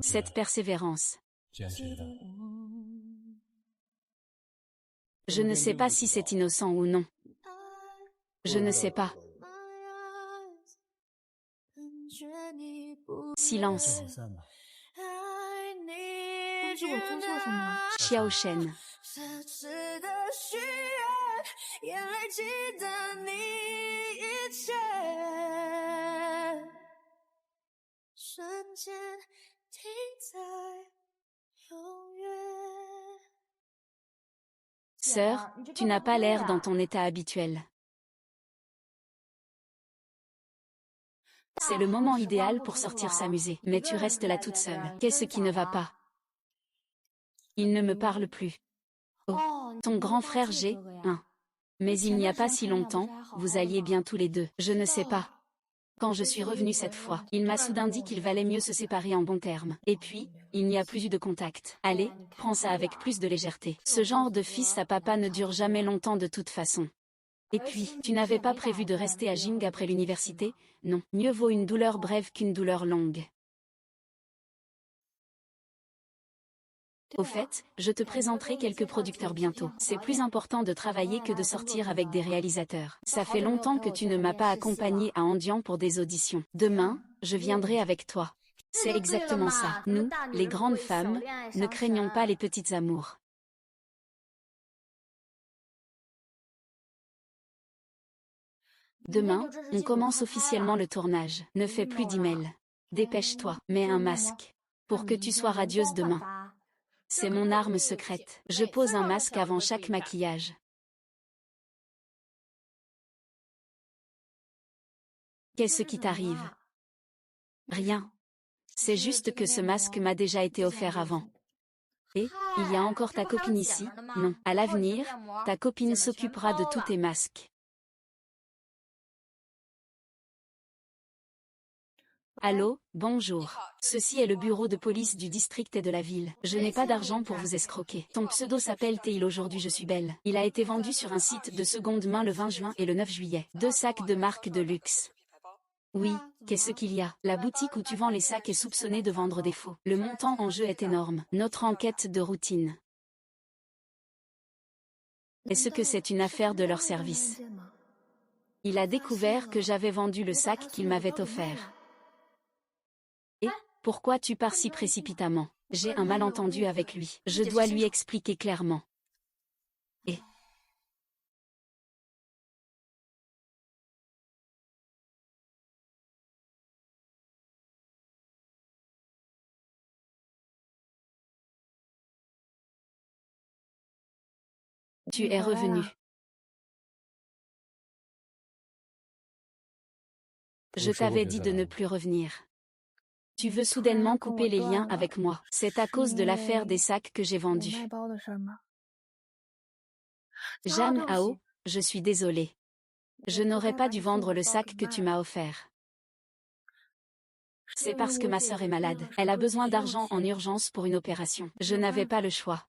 Cette persévérance. Je ne sais pas si c'est innocent ou non. Je ne sais pas. Silence. Xiao Shen. Sœur, tu n'as pas l'air dans ton état habituel. C'est le moment idéal pour sortir s'amuser, mais tu restes là toute seule. Qu'est-ce qui ne va pas? Il ne me parle plus. Oh, ton grand frère G1. Mais il n'y a pas si longtemps, vous alliez bien tous les deux. Je ne sais pas. Quand je suis revenue cette fois, il m'a soudain dit qu'il valait mieux se séparer en bons termes. Et puis, il n'y a plus eu de contact. Allez, prends ça avec plus de légèreté. Ce genre de fils à papa ne dure jamais longtemps de toute façon. Et puis, tu n'avais pas prévu de rester à Jing après l'université? Non, mieux vaut une douleur brève qu'une douleur longue. Au fait, je te présenterai quelques producteurs bientôt. C'est plus important de travailler que de sortir avec des réalisateurs. Ça fait longtemps que tu ne m'as pas accompagné à Andian pour des auditions. Demain, je viendrai avec toi. C'est exactement ça. Nous, les grandes femmes, ne craignons pas les petites amours. Demain, on commence officiellement le tournage. Ne fais plus d'emails. Dépêche-toi, mets un masque. Pour que tu sois radieuse demain. C'est mon arme secrète. Je pose un masque avant chaque maquillage. Qu'est-ce qui t'arrive? Rien. C'est juste que ce masque m'a déjà été offert avant. Et, il y a encore ta copine ici? Non. À l'avenir, ta copine s'occupera de tous tes masques. Allô, bonjour. Ceci est le bureau de police du district et de la ville. Je n'ai pas d'argent pour vous escroquer. Ton pseudo s'appelle Théil aujourd'hui je suis belle. Il a été vendu sur un site de seconde main le 20 juin et le 9 juillet. 2 sacs de marque de luxe. Oui, qu'est-ce qu'il y a? La boutique où tu vends les sacs est soupçonnée de vendre des faux. Le montant en jeu est énorme. Notre enquête de routine. Est-ce que c'est une affaire de leur service? Il a découvert que j'avais vendu le sac qu'il m'avait offert. Et, pourquoi tu pars si précipitamment? J'ai un malentendu avec lui. Je dois lui expliquer clairement. Et, tu es revenu. Je t'avais dit de ne plus revenir. Tu veux soudainement couper les liens avec moi. C'est à cause de l'affaire des sacs que j'ai vendus. Jeanne Hao, je suis désolée. Je n'aurais pas dû vendre le sac que tu m'as offert. C'est parce que ma sœur est malade. Elle a besoin d'argent en urgence pour une opération. Je n'avais pas le choix.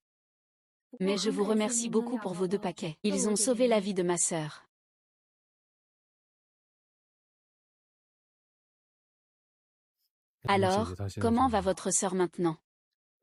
Mais je vous remercie beaucoup pour vos 2 paquets. Ils ont sauvé la vie de ma sœur. Alors, comment va votre sœur maintenant?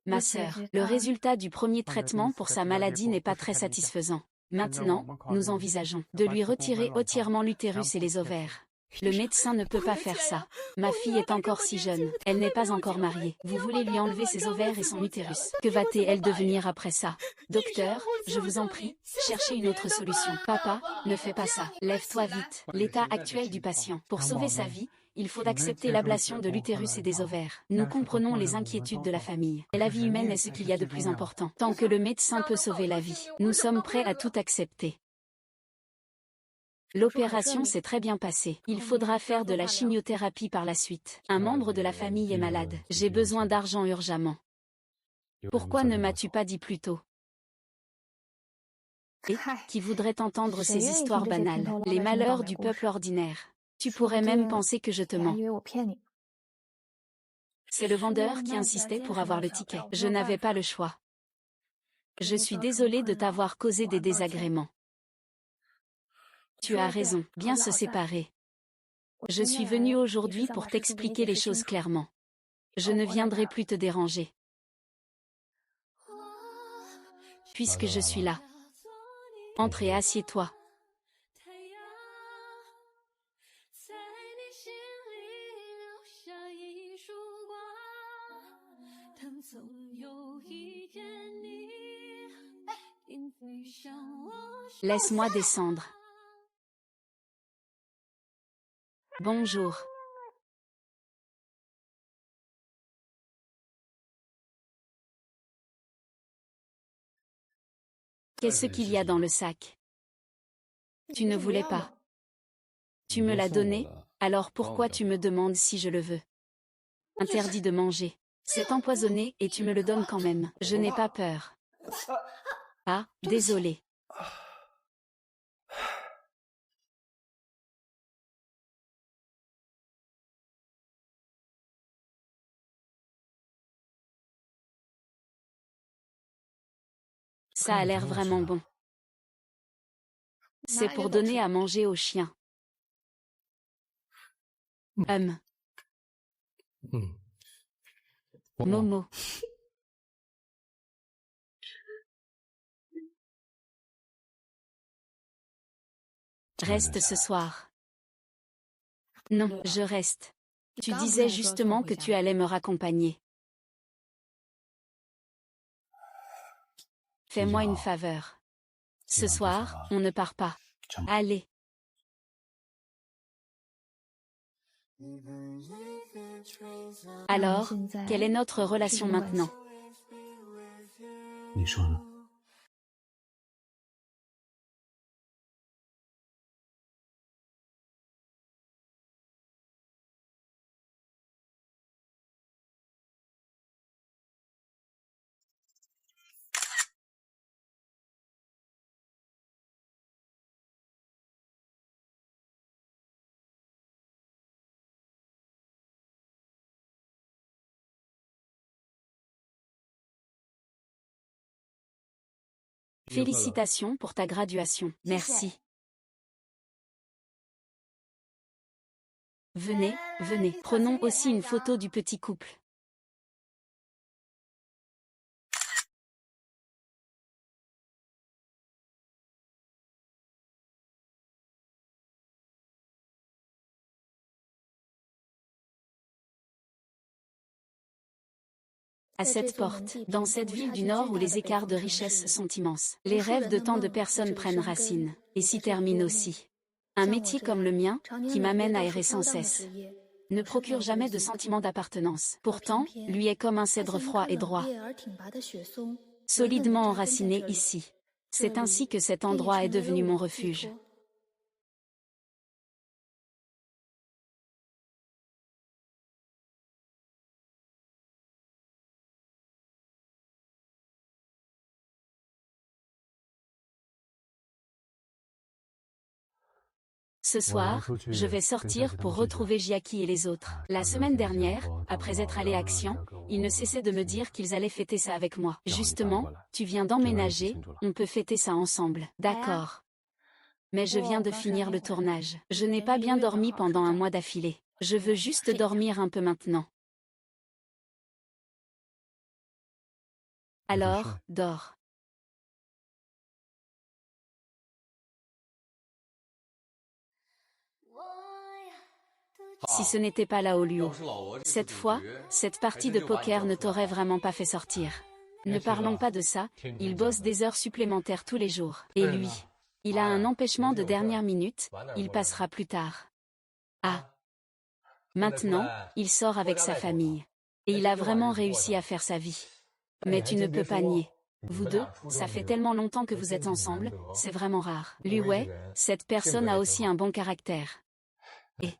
Ma sœur, le résultat du premier traitement pour sa maladie n'est pas très satisfaisant. Maintenant, nous envisageons de lui retirer entièrement l'utérus et les ovaires. Le médecin ne peut pas faire ça. Ma fille est encore si jeune, elle n'est pas encore mariée. Vous voulez lui enlever ses ovaires et son utérus. Que va-t-elle devenir après ça? Docteur, je vous en prie, cherchez une autre solution. Papa, ne fais pas ça. Lève-toi vite. L'état actuel du patient. Pour sauver sa vie, il faut accepter l'ablation de l'utérus et des ovaires. Nous comprenons les inquiétudes de la famille. Et la vie humaine est ce qu'il y a de plus important. Tant que le médecin peut sauver la vie, nous sommes prêts à tout accepter. L'opération s'est très bien passée. Il faudra faire de la chimiothérapie par la suite. Un membre de la famille est malade. J'ai besoin d'argent urgemment. Pourquoi ne m'as-tu pas dit plus tôt? Et, qui voudrait entendre ces histoires banales, les malheurs du peuple ordinaire. Tu pourrais même penser que je te mens. C'est le vendeur qui insistait pour avoir le ticket. Je n'avais pas le choix. Je suis désolée de t'avoir causé des désagréments. Tu as raison, bien se séparer. Je suis venue aujourd'hui pour t'expliquer les choses clairement. Je ne viendrai plus te déranger. Puisque je suis là. Entre et assieds-toi. Laisse-moi descendre. Bonjour. Qu'est-ce qu'il y a dans le sac? Tu ne voulais pas. Tu me l'as donné, alors pourquoi tu me demandes si je le veux? Interdit de manger. C'est empoisonné et tu me le donnes quand même. Je n'ai pas peur. Ah, désolé. Ça a l'air vraiment bon. C'est pour donner à manger aux chiens. Momo. Reste ce soir. Non, je reste. Tu disais justement que tu allais me raccompagner. Fais-moi une faveur. Ce soir, on ne part pas. Allez. Alors, quelle est notre relation maintenant? Félicitations pour ta graduation. Merci. Venez, venez. Prenons aussi une photo du petit couple. À cette porte, dans cette ville du Nord où les écarts de richesse sont immenses, les rêves de tant de personnes prennent racine, et s'y terminent aussi. Un métier comme le mien, qui m'amène à errer sans cesse, ne procure jamais de sentiment d'appartenance. Pourtant, lui est comme un cèdre froid et droit, solidement enraciné ici. C'est ainsi que cet endroit est devenu mon refuge. Ce soir, je vais sortir pour retrouver Jiaki et les autres. La semaine dernière, après être allé à Xi'an, ils ne cessaient de me dire qu'ils allaient fêter ça avec moi. Justement, tu viens d'emménager, on peut fêter ça ensemble. D'accord. Mais je viens de finir le tournage. Je n'ai pas bien dormi pendant un mois d'affilée. Je veux juste dormir un peu maintenant. Alors, dors. Si ce n'était pas là au lieu. Cette fois, cette partie de poker ne t'aurait vraiment pas fait sortir. Ne parlons pas de ça, il bosse des heures supplémentaires tous les jours. Et lui, il a un empêchement de dernière minute, il passera plus tard. Ah. Maintenant, il sort avec sa famille. Et il a vraiment réussi à faire sa vie. Mais tu ne peux pas nier. Vous deux, ça fait tellement longtemps que vous êtes ensemble, c'est vraiment rare. Lui ouais, cette personne a aussi un bon caractère. Et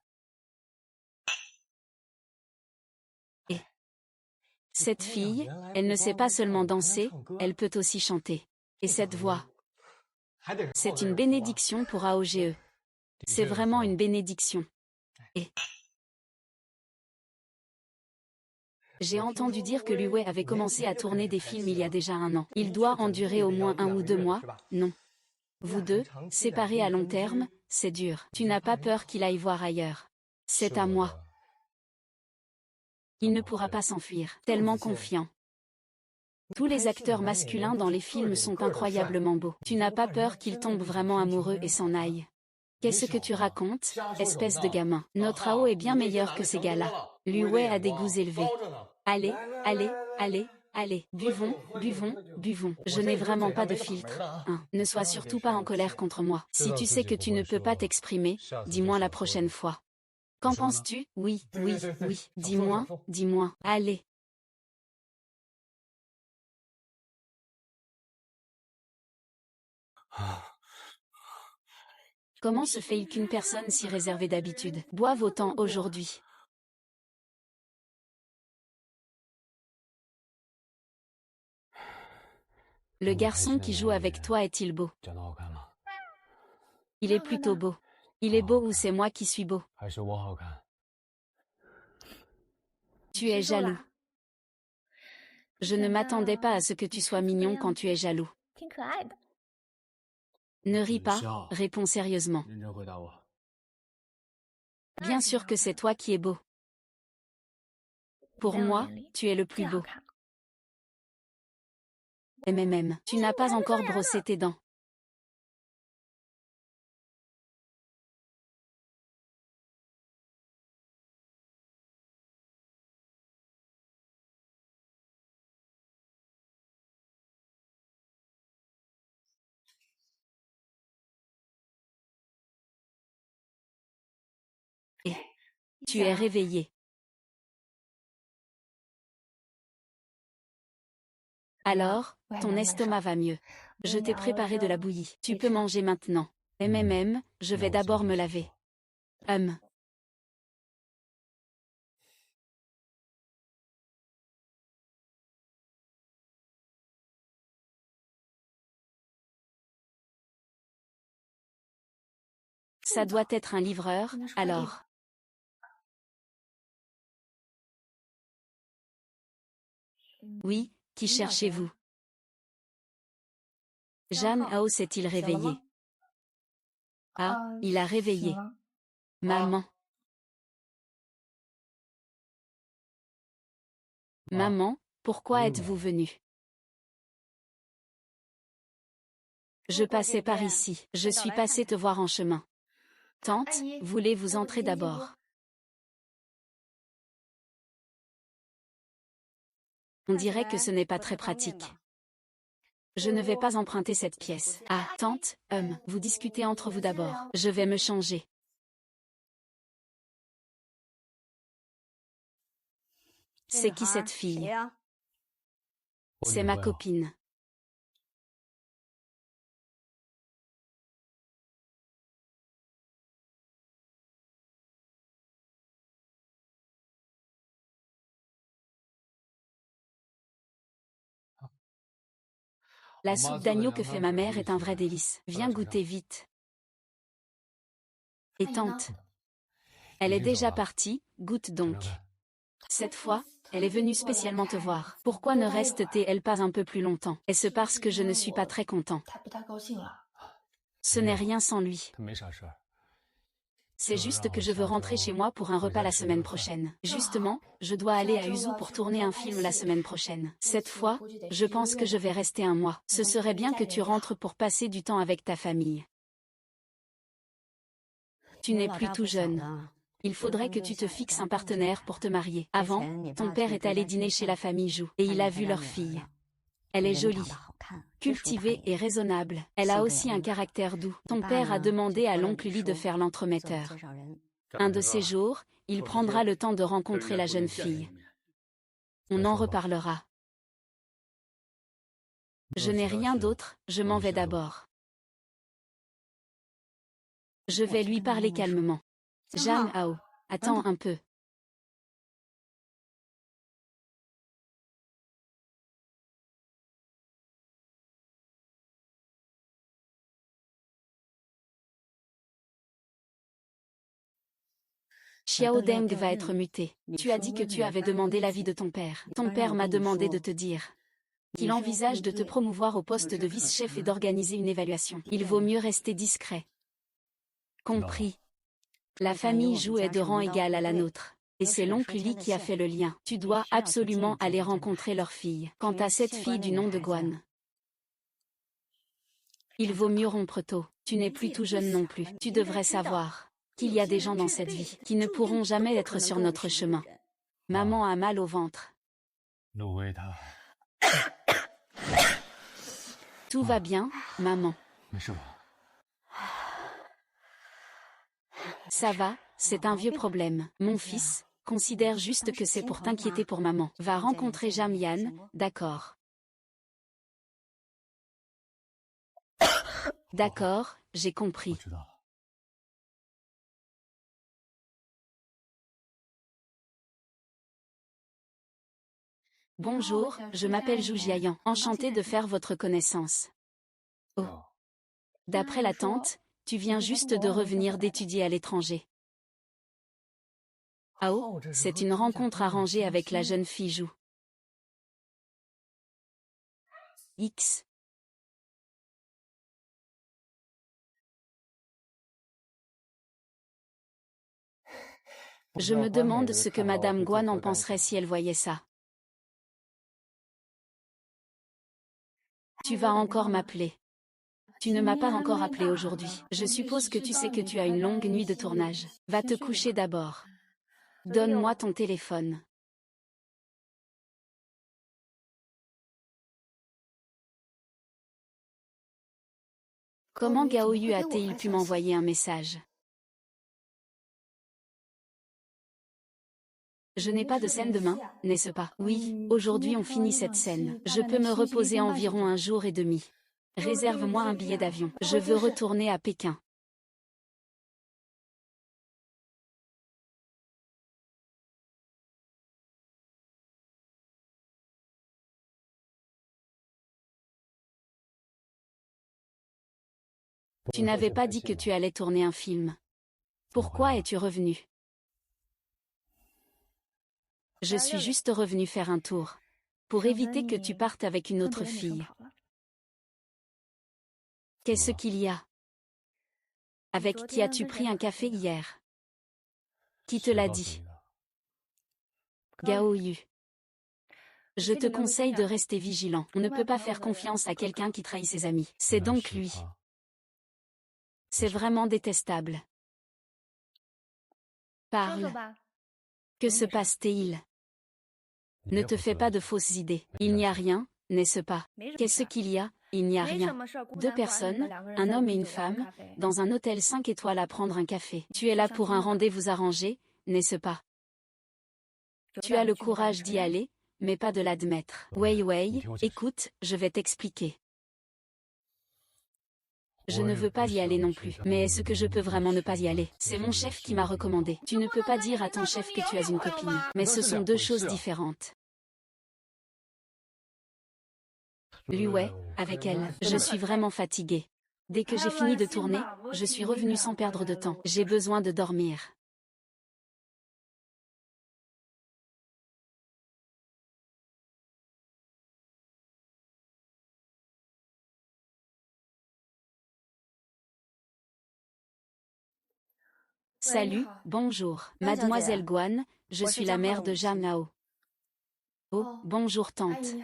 cette fille, elle ne sait pas seulement danser, elle peut aussi chanter. Et cette voix, c'est une bénédiction pour AOGE. C'est vraiment une bénédiction. Et j'ai entendu dire que Luwei avait commencé à tourner des films il y a déjà un an. Il doit en durer au moins 1 ou 2 mois, non. Vous deux, séparés à long terme, c'est dur. Tu n'as pas peur qu'il aille voir ailleurs. C'est à moi. Il ne pourra pas s'enfuir, tellement confiant. Tous les acteurs masculins dans les films sont incroyablement beaux. Tu n'as pas peur qu'il tombe vraiment amoureux et s'en aille. Qu'est-ce que tu racontes, espèce de gamin? Notre AO est bien meilleur que ces gars-là. Luwei a des goûts élevés. Allez, allez, allez, allez, buvons, buvons, buvons. Je n'ai vraiment pas de filtre. Hein. Ne sois surtout pas en colère contre moi. Si tu sais que tu ne peux pas t'exprimer, dis-moi la prochaine fois. Qu'en penses-tu? Oui, oui, oui. Dis-moi, dis-moi. Allez. Comment se fait-il qu'une personne si réservée d'habitude boive autant aujourd'hui? Le garçon qui joue avec toi est-il beau? Il est plutôt beau. Il est beau ou c'est moi qui suis beau? Tu es jaloux. Je ne m'attendais pas à ce que tu sois mignon quand tu es jaloux. Ne ris pas, réponds sérieusement. Bien sûr que c'est toi qui es beau. Pour moi, tu es le plus beau. MMM, tu n'as pas encore brossé tes dents. Et tu es réveillé. Alors, ton estomac va mieux. Je t'ai préparé de la bouillie. Tu peux manger maintenant. MMM, je vais d'abord me laver. Ça doit être un livreur, alors. Oui, qui cherchez-vous? Jeanne Hao s'est-il réveillé? Ah, il a réveillé. Maman. Maman, pourquoi êtes-vous venue? Je passais par ici, je suis passée te voir en chemin. Tante, voulez-vous entrer d'abord? On dirait que ce n'est pas très pratique. Je ne vais pas emprunter cette pièce. Ah, tante, vous discutez entre vous d'abord. Je vais me changer. C'est qui cette fille? C'est ma copine. La soupe d'agneau que fait ma mère est un vrai délice. Viens goûter vite. Et tante? Elle est déjà partie, goûte donc. Cette fois, elle est venue spécialement te voir. Pourquoi ne reste-t-elle pas un peu plus longtemps? Est-ce parce que je ne suis pas très content? Ce n'est rien sans lui. C'est juste que je veux rentrer chez moi pour un repas la semaine prochaine. Justement, je dois aller à Uzu pour tourner un film la semaine prochaine. Cette fois, je pense que je vais rester un mois. Ce serait bien que tu rentres pour passer du temps avec ta famille. Tu n'es plus tout jeune. Il faudrait que tu te fixes un partenaire pour te marier. Avant, ton père est allé dîner chez la famille Jou et il a vu leur fille. Elle est jolie, cultivée et raisonnable. Elle a aussi un caractère doux. Ton père a demandé à l'oncle Li de faire l'entremetteur. Un de ces jours, il prendra le temps de rencontrer la jeune fille. On en reparlera. Je n'ai rien d'autre, je m'en vais d'abord. Je vais lui parler calmement. Jeanne Hao, attends un peu. Xiao Deng va être muté. Tu as dit que tu avais demandé l'avis de ton père. Ton père m'a demandé de te dire qu'il envisage de te promouvoir au poste de vice-chef et d'organiser une évaluation. Il vaut mieux rester discret. Compris. La famille Jou est de rang égal à la nôtre. Et c'est l'oncle Li qui a fait le lien. Tu dois absolument aller rencontrer leur fille. Quant à cette fille du nom de Guan, il vaut mieux rompre tôt. Tu n'es plus tout jeune non plus. Tu devrais savoir qu'il y a des gens dans cette vie qui ne pourront jamais être sur notre chemin. Maman a mal au ventre. Tout va bien, maman. Ça va, c'est un vieux problème. Mon fils, considère juste que c'est pour t'inquiéter pour maman. Va rencontrer Jamian, d'accord. D'accord, j'ai compris. Bonjour, je m'appelle Zhu Jiayan. Enchantée de faire votre connaissance. Oh. D'après la tante, tu viens juste de revenir d'étudier à l'étranger. Ah oh, c'est une rencontre arrangée avec la jeune fille Zhu. X. Je me demande ce que Madame Guan en penserait si elle voyait ça. Tu vas encore m'appeler. Tu ne m'as pas encore appelé aujourd'hui. Je suppose que tu sais que tu as une longue nuit de tournage. Va te coucher d'abord. Donne-moi ton téléphone. Comment Gao Yu a-t-il pu m'envoyer un message? Je n'ai pas de scène demain, n'est-ce pas? Oui, aujourd'hui on finit cette scène. Je peux me reposer environ un jour et demi. Réserve-moi un billet d'avion. Je veux retourner à Pékin. Tu n'avais pas dit que tu allais tourner un film. Pourquoi es-tu revenu? Je suis juste revenu faire un tour. Pour éviter que tu partes avec une autre fille. Qu'est-ce qu'il y a? Avec qui as-tu pris un café hier? Qui te l'a dit? Gao Yu. Je te conseille de rester vigilant. On ne peut pas faire confiance à quelqu'un qui trahit ses amis. C'est donc lui. C'est vraiment détestable. Parle. Que se passe-t-il? Ne te fais pas de fausses idées. Il n'y a rien, n'est-ce pas? Qu'est-ce qu'il y a? Il n'y a rien. Deux personnes, un homme et une femme, dans un hôtel 5 étoiles à prendre un café. Tu es là pour un rendez-vous arrangé, n'est-ce pas? Tu as le courage d'y aller, mais pas de l'admettre. Wei Wei, écoute, je vais t'expliquer. Je ne veux pas y aller non plus. Mais est-ce que je peux vraiment ne pas y aller? C'est mon chef qui m'a recommandé. Tu ne peux pas dire à ton chef que tu as une copine. Mais ce sont deux choses différentes. Lui ouais, avec elle. Je suis vraiment fatiguée. Dès que j'ai fini de tourner, je suis revenue sans perdre de temps. J'ai besoin de dormir. Salut, bonjour. Mademoiselle Guan, je suis la mère de Zhang Hao. Oh, bonjour tante.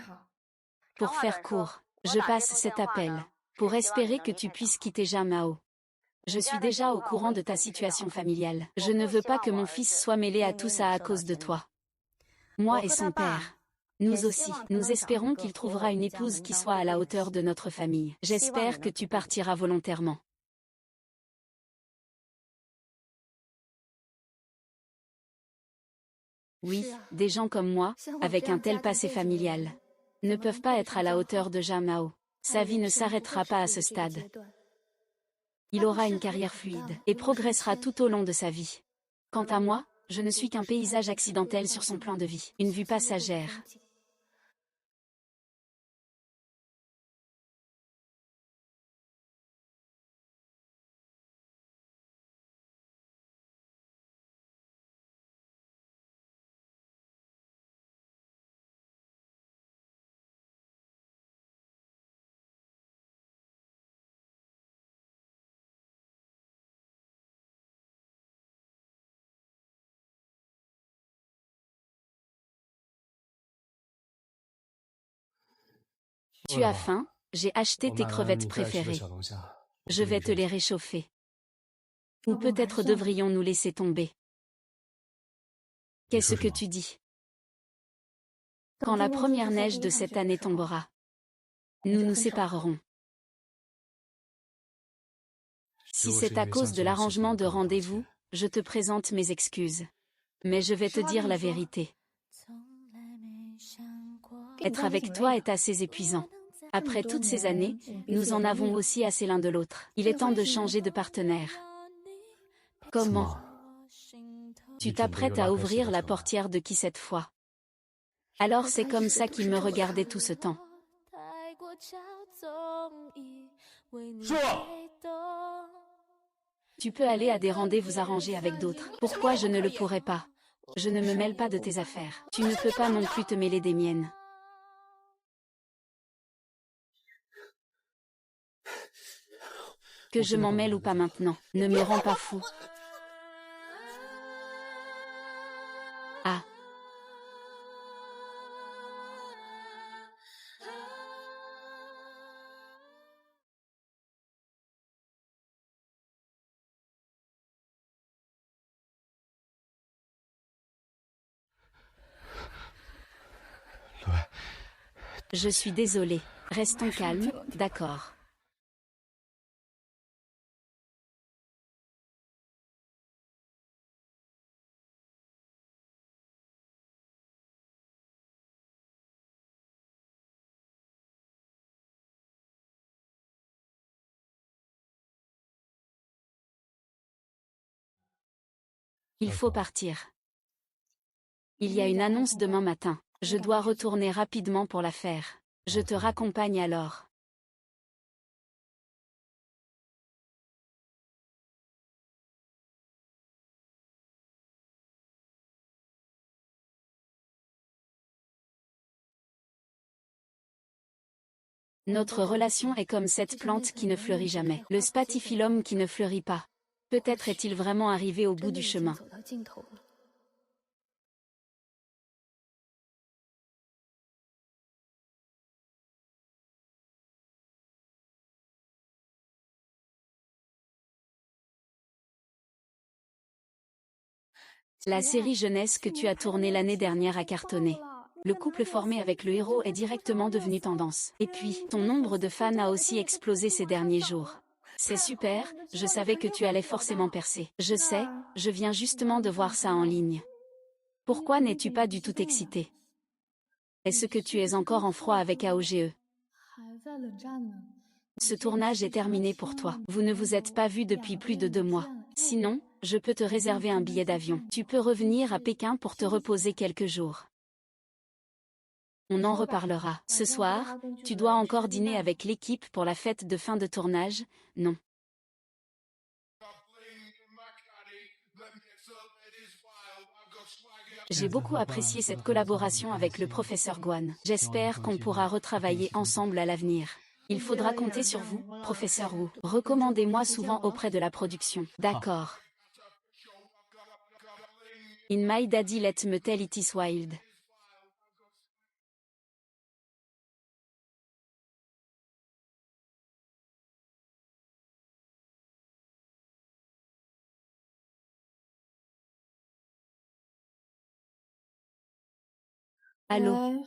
Pour faire court, je passe cet appel. Pour espérer que tu puisses quitter Zhang Hao. Je suis déjà au courant de ta situation familiale. Je ne veux pas que mon fils soit mêlé à tout ça à cause de toi. Moi et son père. Nous aussi, nous espérons qu'il trouvera une épouse qui soit à la hauteur de notre famille. J'espère que tu partiras volontairement. Oui, des gens comme moi, avec un tel passé familial, ne peuvent pas être à la hauteur de Zhang Hao. Sa vie ne s'arrêtera pas à ce stade. Il aura une carrière fluide et progressera tout au long de sa vie. Quant à moi, je ne suis qu'un paysage accidentel sur son plan de vie, une vue passagère. Tu as faim? J'ai acheté tes crevettes préférées. Je vais te les réchauffer. Ou peut-être devrions-nous laisser tomber. Qu'est-ce que tu dis? Quand la première neige de cette année tombera, nous nous séparerons. Si c'est à cause de l'arrangement de rendez-vous, je te présente mes excuses. Mais je vais te dire la vérité. Être avec toi est assez épuisant. Après toutes ces années, nous en avons aussi assez l'un de l'autre. Il est temps de changer de partenaire. Comment? Tu t'apprêtes à ouvrir la portière de qui cette fois? Alors c'est comme ça qu'il me regardait tout ce temps. Tu peux aller à des rendez-vous arrangés avec d'autres. Pourquoi je ne le pourrais pas? Je ne me mêle pas de tes affaires. Tu ne peux pas non plus te mêler des miennes. Que je m'en mêle ou pas maintenant, ne me rends pas fou. Ah. Je suis désolée. Restons calmes, d'accord. Il faut partir. Il y a une annonce demain matin. Je dois retourner rapidement pour la faire. Je te raccompagne alors. Notre relation est comme cette plante qui ne fleurit jamais, le spathiphyllum qui ne fleurit pas. Peut-être est-il vraiment arrivé au bout du chemin. La série jeunesse que tu as tournée l'année dernière a cartonné. Le couple formé avec le héros est directement devenu tendance. Et puis, ton nombre de fans a aussi explosé ces derniers jours. C'est super, je savais que tu allais forcément percer. Je sais, je viens justement de voir ça en ligne. Pourquoi n'es-tu pas du tout excité? Est-ce que tu es encore en froid avec AOGE? Ce tournage est terminé pour toi. Vous ne vous êtes pas vus depuis plus de 2 mois. Sinon, je peux te réserver un billet d'avion. Tu peux revenir à Pékin pour te reposer quelques jours. On en reparlera. Ce soir, tu dois encore dîner avec l'équipe pour la fête de fin de tournage, non? J'ai beaucoup apprécié cette collaboration avec le professeur Guan. J'espère qu'on pourra retravailler ensemble à l'avenir. Il faudra compter sur vous, professeur Wu. Recommandez-moi souvent auprès de la production. D'accord. In my daddy let me tell it is wild. Allô?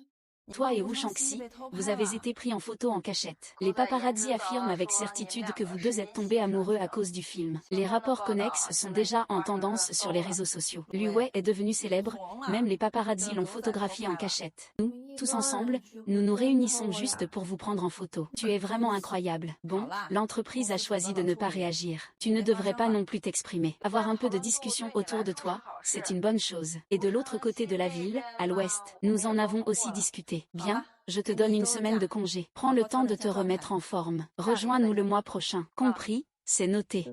Toi et Wu Shangxi, vous avez été pris en photo en cachette. Les paparazzi affirment avec certitude que vous deux êtes tombés amoureux à cause du film. Les rapports connexes sont déjà en tendance sur les réseaux sociaux. Liu Wei est devenu célèbre, même les paparazzi l'ont photographié en cachette. Nous, tous ensemble, nous nous réunissons juste pour vous prendre en photo. Tu es vraiment incroyable. Bon, l'entreprise a choisi de ne pas réagir. Tu ne devrais pas non plus t'exprimer. Avoir un peu de discussion autour de toi, c'est une bonne chose. Et de l'autre côté de la ville, à l'ouest, nous en avons aussi discuté. Bien, je te donne une semaine de congé. Prends le temps de te remettre en forme. Rejoins-nous le mois prochain. Compris? C'est noté.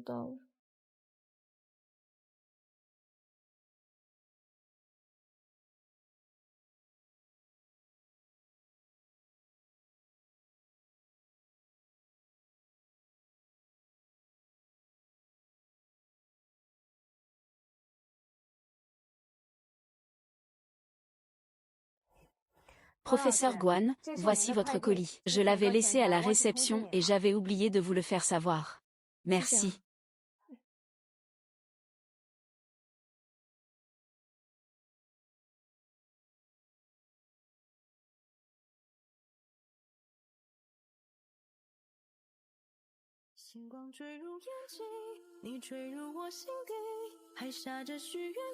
Professeur Guan, voici votre colis. Je l'avais laissé à la réception et j'avais oublié de vous le faire savoir. Merci.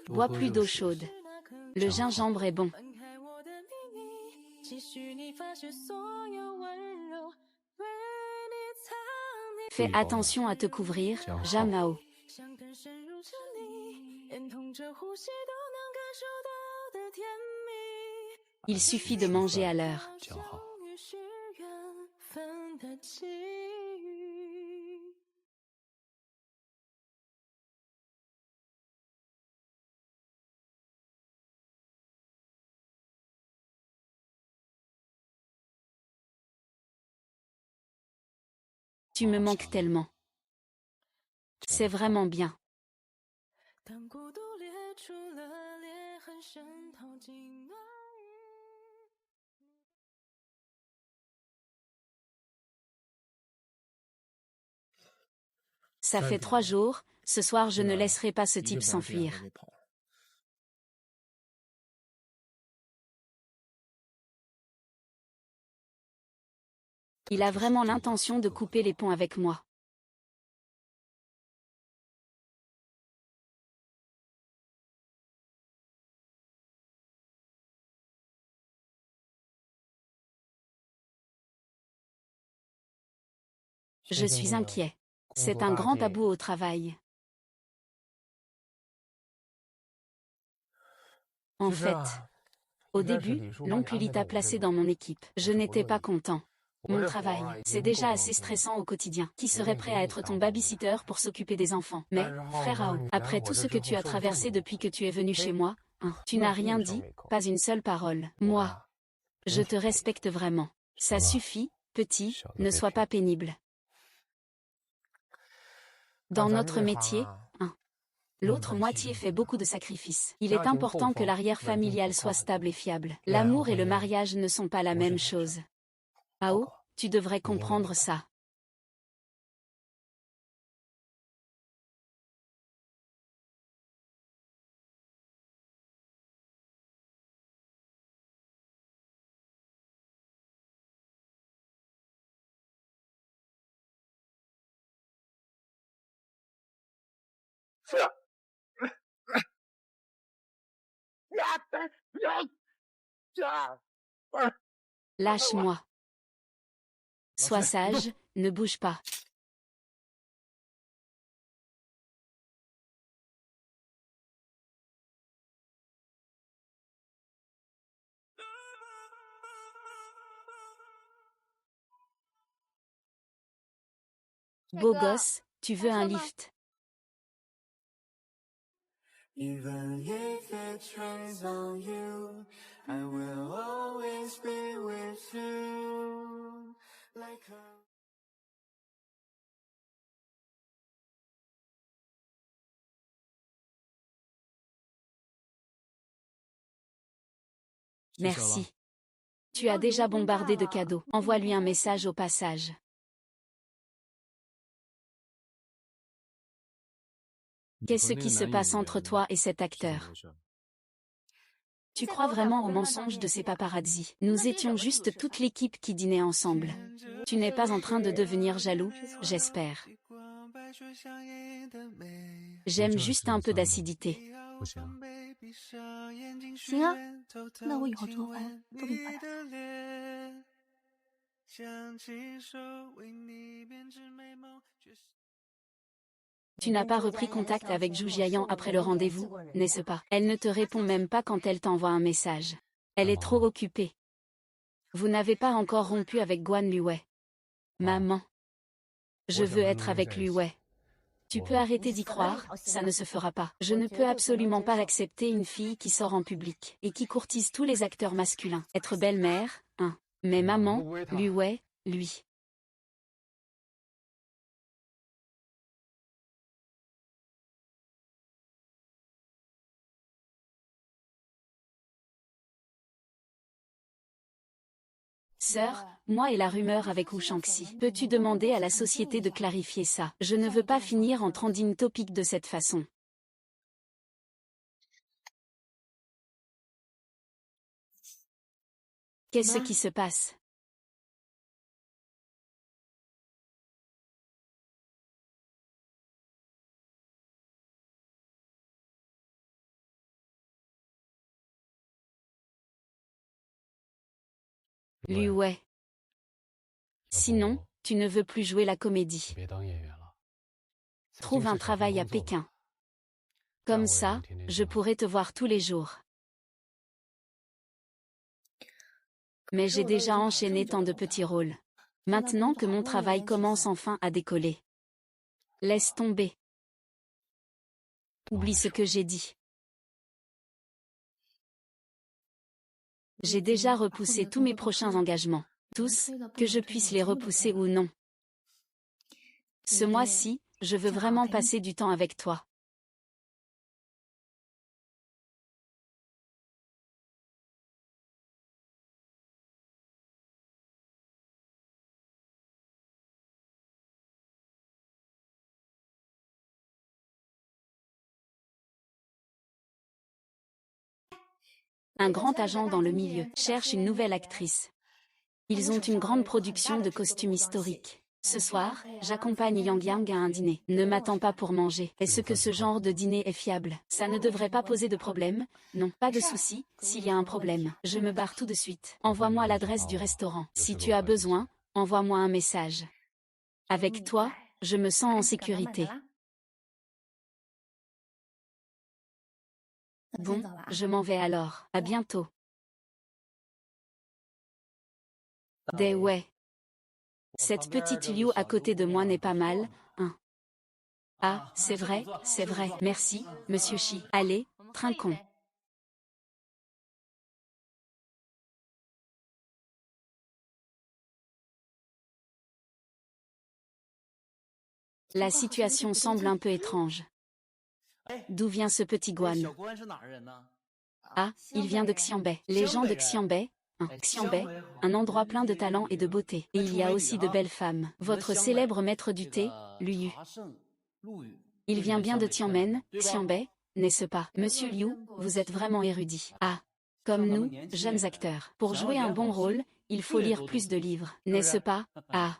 Bois plus d'eau chaude. Le gingembre est bon. Fais attention à te couvrir, Jamao. Il suffit de manger à l'heure. Tu me manques tellement. C'est vraiment bien. Ça fait 3 jours, ce soir je ne laisserai pas ce type s'enfuir. Il a vraiment l'intention de couper les ponts avec moi. Je suis inquiet. C'est un grand tabou au travail. En fait, au début, l'oncle Lee t'a placé dans mon équipe. Je n'étais pas content. Mon travail, c'est déjà assez stressant au quotidien. Qui serait prêt à être ton babysitter pour s'occuper des enfants? Mais, frère Ao, après tout ce que tu as traversé depuis que tu es venu chez moi, hein, tu n'as rien dit, pas une seule parole. Moi, je te respecte vraiment. Ça suffit, Petit, ne sois pas pénible. Dans notre métier, l'autre moitié fait beaucoup de sacrifices. Il est important que l'arrière familial soit stable et fiable. L'amour et le mariage ne sont pas la même chose. Ao, tu devrais comprendre ça. Lâche-moi. Sois sage, ne bouge pas. Beau gosse, tu veux un lift. Even if it rains on you, I will always be with you. Like a... Merci. Tu as déjà bombardé de cadeaux. Envoie-lui un message au passage. Qu'est-ce qui se passe entre toi et cet acteur? Tu crois vraiment aux mensonges de ces paparazzis? Nous étions juste toute l'équipe qui dînait ensemble. Tu n'es pas en train de devenir jaloux, j'espère. J'aime juste un peu d'acidité. 行啊，那我以后做饭都给你发点糖。Tu n'as pas repris contact avec Zhu Jiayan après le rendez-vous, n'est-ce pas? Elle ne te répond même pas quand elle t'envoie un message. Elle est trop occupée. Vous n'avez pas encore rompu avec Guan Luwei. Maman. Je veux être avec Luwei. Tu peux arrêter d'y croire, ça ne se fera pas. Je ne peux absolument pas accepter une fille qui sort en public et qui courtise tous les acteurs masculins. Être belle-mère, hein. Mais maman, Luwei, lui. Sœur, moi et la rumeur avec Wu Shangxi. Peux-tu demander à la société de clarifier ça? Je ne veux pas finir en trending topic de cette façon. Qu'est-ce qui se passe? Luwei. Sinon, tu ne veux plus jouer la comédie. Trouve un travail à Pékin. Comme ça, je pourrais te voir tous les jours. Mais j'ai déjà enchaîné tant de petits rôles. Maintenant que mon travail commence enfin à décoller. Laisse tomber. Oublie ce que j'ai dit. J'ai déjà repoussé tous mes prochains engagements. Tous, que je puisse les repousser ou non. Ce mois-ci, je veux vraiment passer du temps avec toi. Un grand agent dans le milieu cherche une nouvelle actrice. Ils ont une grande production de costumes historiques. Ce soir, j'accompagne Yang Yang à un dîner. Ne m'attends pas pour manger. Est-ce que ce genre de dîner est fiable? Ça ne devrait pas poser de problème. Non, pas de souci. S'il y a un problème, je me barre tout de suite. Envoie-moi l'adresse du restaurant. Si tu as besoin, envoie-moi un message. Avec toi, je me sens en sécurité. Bon, je m'en vais alors. À bientôt. Des ouais. Cette petite Liu à côté de moi n'est pas mal, hein. Ah, c'est vrai, c'est vrai. Merci, monsieur Shi. Allez, trinquons. La situation semble un peu étrange. D'où vient ce petit Guan? Ah, il vient de Xianbei. Les gens de Xianbei, Xianbei, un endroit plein de talent et de beauté. Et il y a aussi de belles femmes. Votre célèbre maître du thé, Lu Yu. Il vient bien de Tianmen, Xianbei, n'est-ce pas? Monsieur Liu, vous êtes vraiment érudit. Ah, comme nous, jeunes acteurs. Pour jouer un bon rôle, il faut lire plus de livres, n'est-ce pas? Ah,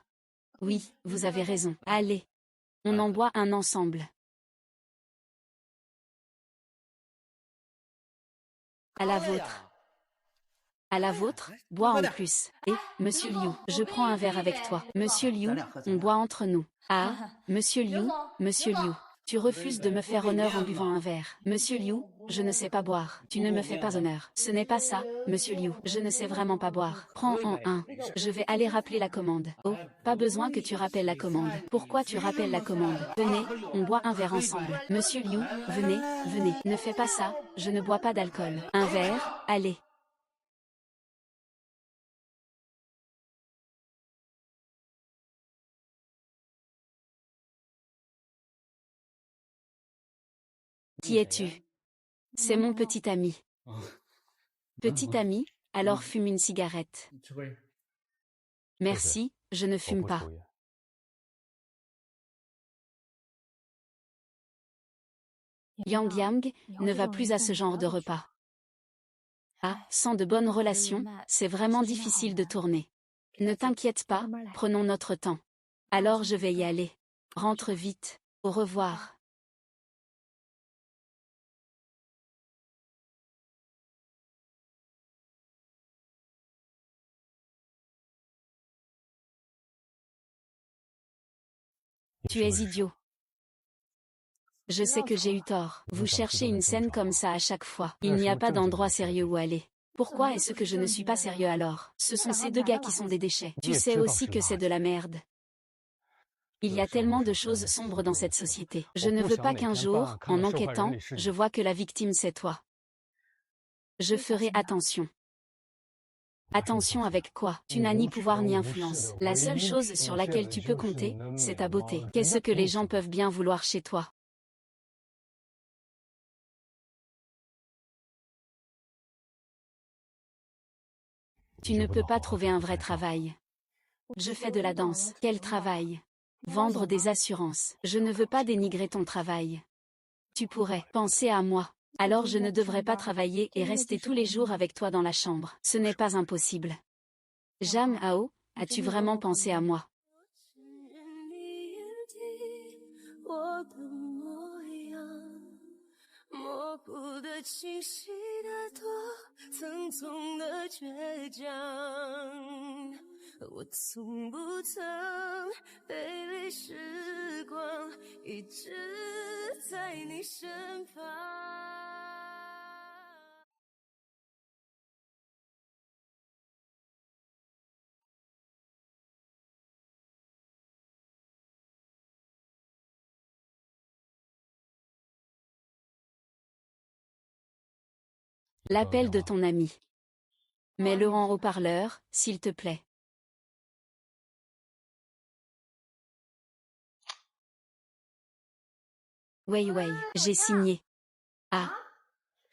oui, vous avez raison. Allez, on en boit un ensemble. À la vôtre. À la vôtre, bois en plus. Et, Monsieur Liu, je prends un verre avec toi. Monsieur Liu, on boit entre nous. Ah, Monsieur Liu, Monsieur Liu, tu refuses de me faire honneur en buvant un verre. Monsieur Liu, je ne sais pas boire. Tu ne me fais pas honneur. Ce n'est pas ça, Monsieur Liu. Je ne sais vraiment pas boire. Prends en un. Je vais aller rappeler la commande. Oh, pas besoin que tu rappelles la commande. Pourquoi tu rappelles la commande? Venez, on boit un verre ensemble. Monsieur Liu, venez, venez. Ne fais pas ça, je ne bois pas d'alcool. Un verre, allez. Qui es-tu? C'est mon petit ami. Petit ami, alors fume une cigarette. Merci, je ne fume pas. Yang Yang ne va plus à ce genre de repas. Ah, sans de bonnes relations, c'est vraiment difficile de tourner. Ne t'inquiète pas, prenons notre temps. Alors je vais y aller. Rentre vite. Au revoir. Tu es idiot. Je sais que j'ai eu tort. Vous cherchez une scène comme ça à chaque fois. Il n'y a pas d'endroit sérieux où aller. Pourquoi est-ce que je ne suis pas sérieux alors? Ce sont ces deux gars qui sont des déchets. Tu sais aussi que c'est de la merde. Il y a tellement de choses sombres dans cette société. Je ne veux pas qu'un jour, en enquêtant, je vois que la victime c'est toi. Je ferai attention. Attention avec quoi? Tu n'as ni pouvoir ni influence. La seule chose sur laquelle tu peux compter, c'est ta beauté. Qu'est-ce que les gens peuvent bien vouloir chez toi? Tu ne peux pas trouver un vrai travail. Je fais de la danse. Quel travail? Vendre des assurances. Je ne veux pas dénigrer ton travail. Tu pourrais penser à moi. Alors je ne devrais pas travailler et rester tous les jours avec toi dans la chambre. Ce n'est pas impossible. Jam Hao, as-tu vraiment pensé à moi? L'appel de ton ami. Mets-le en haut-parleur, s'il te plaît. Wei Wei, j'ai signé. Ah.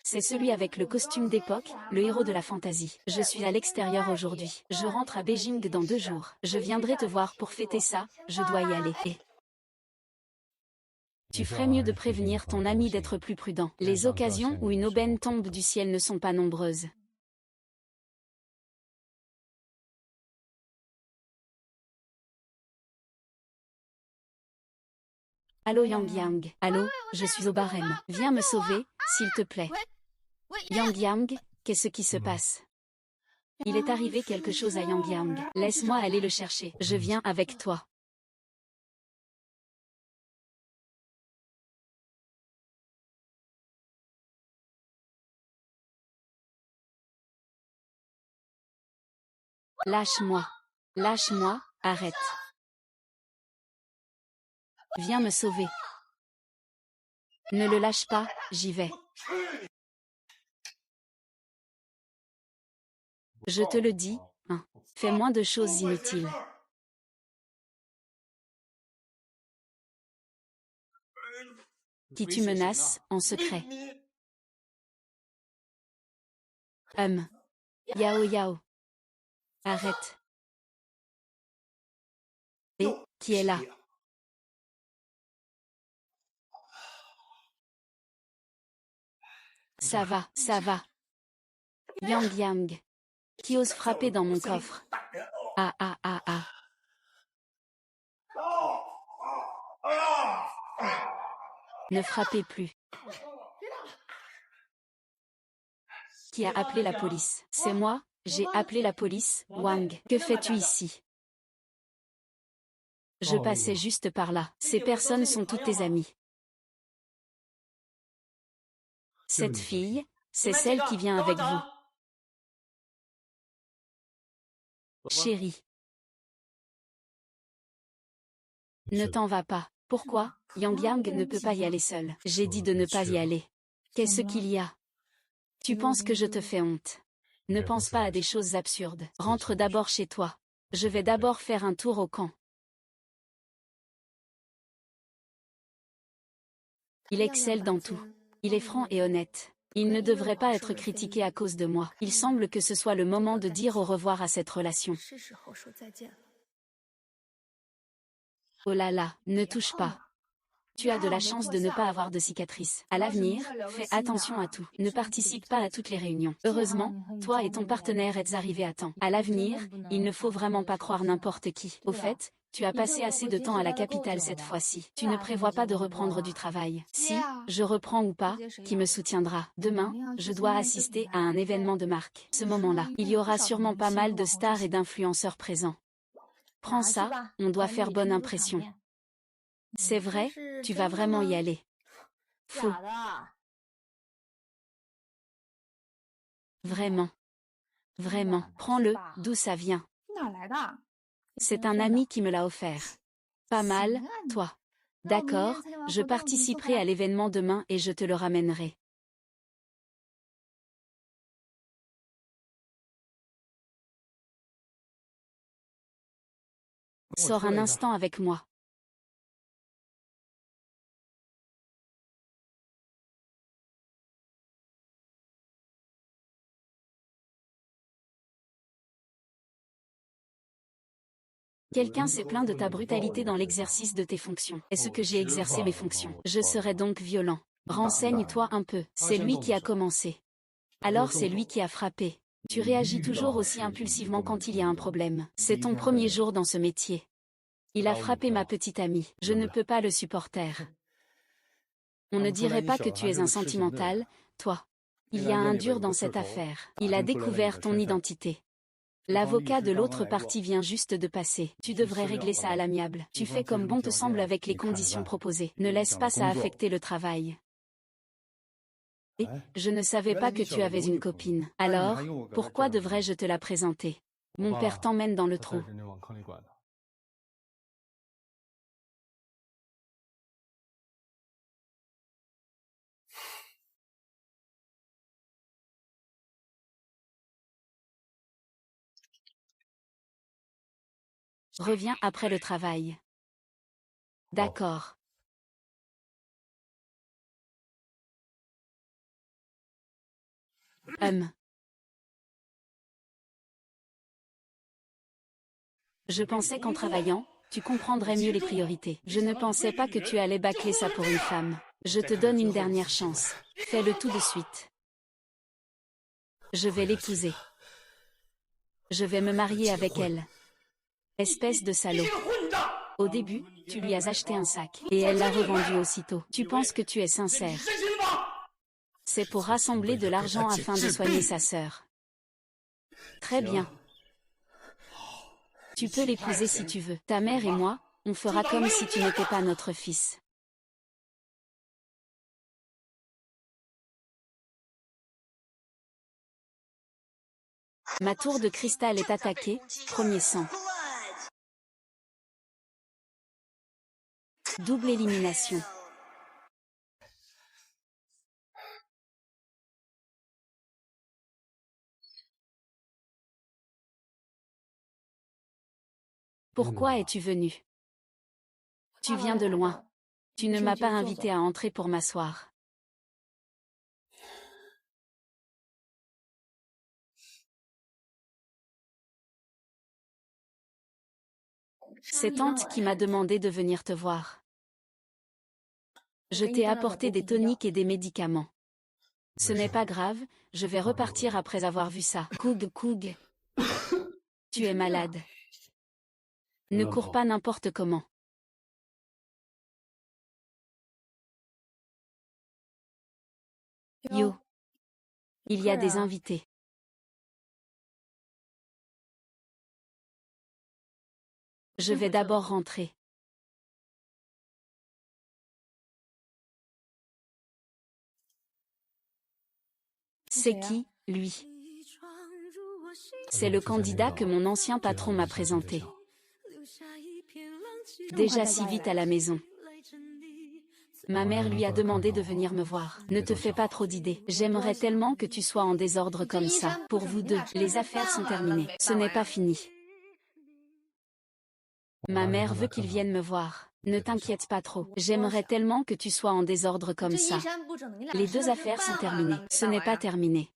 C'est celui avec le costume d'époque, le héros de la fantaisie. Je suis à l'extérieur aujourd'hui. Je rentre à Beijing dans 2 jours. Je viendrai te voir pour fêter ça, je dois y aller. Et tu ferais mieux de prévenir ton ami d'être plus prudent. Les occasions où une aubaine tombe du ciel ne sont pas nombreuses. Allô Yang Yang. Allô, je suis au barème. Viens me sauver, s'il te plaît. Yang Yang, qu'est-ce qui se passe? Il est arrivé quelque chose à Yang Yang. Laisse-moi aller le chercher. Je viens avec toi. Lâche-moi. Lâche-moi, arrête. Viens me sauver. Ne le lâche pas, j'y vais. Je te le dis, hein. Fais moins de choses inutiles. Qui tu menaces, en secret. Yao Yao. Arrête. Et, qui est là? Ça va, ça va. Yang Yang. Qui ose frapper dans mon coffre? Ah ah ah ah. Ne frappez plus. Qui a appelé la police? C'est moi, j'ai appelé la police, Wang. Que fais-tu ici? Je passais juste par là. Ces personnes sont toutes tes amies. Cette fille, c'est celle qui vient avec vous. Chérie. Ne t'en va pas. Pourquoi? Yang Yang ne peut pas y aller seul. J'ai dit de ne pas y aller. Qu'est-ce qu'il y a? Tu penses que je te fais honte? Ne pense pas à des choses absurdes. Rentre d'abord chez toi. Je vais d'abord faire un tour au camp. Il excelle dans tout. Il est franc et honnête. Il ne devrait pas être critiqué à cause de moi. Il semble que ce soit le moment de dire au revoir à cette relation. Oh là là, ne touche pas. Tu as de la chance de ne pas avoir de cicatrices. À l'avenir, fais attention à tout. Ne participe pas à toutes les réunions. Heureusement, toi et ton partenaire êtes arrivés à temps. À l'avenir, il ne faut vraiment pas croire n'importe qui. Au fait, tu as passé assez de temps à la capitale cette fois-ci. Tu ne prévois pas de reprendre du travail. Si, je reprends ou pas, qui me soutiendra? Demain, je dois assister à un événement de marque. Ce moment-là, il y aura sûrement pas mal de stars et d'influenceurs présents. Prends ça, on doit faire bonne impression. C'est vrai, tu vas vraiment y aller. Faux. Vraiment. Vraiment. Prends-le, d'où ça vient. C'est un ami qui me l'a offert. Pas mal, toi. D'accord, je participerai à l'événement demain et je te le ramènerai. Sors un instant avec moi. Quelqu'un s'est plaint de ta brutalité dans l'exercice de tes fonctions. Est-ce que j'ai exercé mes fonctions? Je serai donc violent. Renseigne-toi un peu. C'est lui qui a commencé. Alors c'est lui qui a frappé. Tu réagis toujours aussi impulsivement quand il y a un problème. C'est ton premier jour dans ce métier. Il a frappé ma petite amie. Je ne peux pas le supporter. On ne dirait pas que tu es un sentimental, toi. Il y a un dur dans cette affaire. Il a découvert ton identité. L'avocat de l'autre partie vient juste de passer. Tu devrais régler ça à l'amiable. Tu fais comme bon te semble avec les conditions proposées. Ne laisse pas ça affecter le travail. Et, je ne savais pas que tu avais une copine. Alors, pourquoi devrais-je te la présenter? Mon père t'emmène dans le trou. Reviens après le travail. D'accord. Je pensais qu'en travaillant, tu comprendrais mieux les priorités. Je ne pensais pas que tu allais bâcler ça pour une femme. Je te donne une dernière chance. Fais-le tout de suite. Je vais l'épouser. Je vais me marier avec elle. Espèce de salaud. Au début, tu lui as acheté un sac, et elle l'a revendu aussitôt. Tu penses que tu es sincère. C'est pour rassembler de l'argent afin de soigner sa sœur. Très bien. Tu peux l'épouser si tu veux. Ta mère et moi, on fera comme si tu n'étais pas notre fils. Ma tour de cristal est attaquée, premier sang. Double élimination. Pourquoi es-tu venu? Tu viens de loin. Tu ne m'as pas invité à entrer pour m'asseoir. C'est tante qui m'a demandé de venir te voir. Je t'ai apporté des toniques et des médicaments. Ce n'est pas grave, je vais repartir après avoir vu ça. Koug, Koug. Tu es malade. Ne cours pas n'importe comment. Yo. Il y a des invités. Je vais d'abord rentrer. C'est qui, lui? C'est le candidat que mon ancien patron m'a présenté. Déjà si vite à la maison. Ma mère lui a demandé de venir me voir. Ne te fais pas trop d'idées. J'aimerais tellement que tu sois en désordre comme ça. Pour vous deux, les affaires sont terminées. Ce n'est pas fini. Ma mère veut qu'il vienne me voir. Ne t'inquiète pas trop. J'aimerais tellement que tu sois en désordre comme ça. Les deux affaires sont terminées. Ce n'est pas terminé.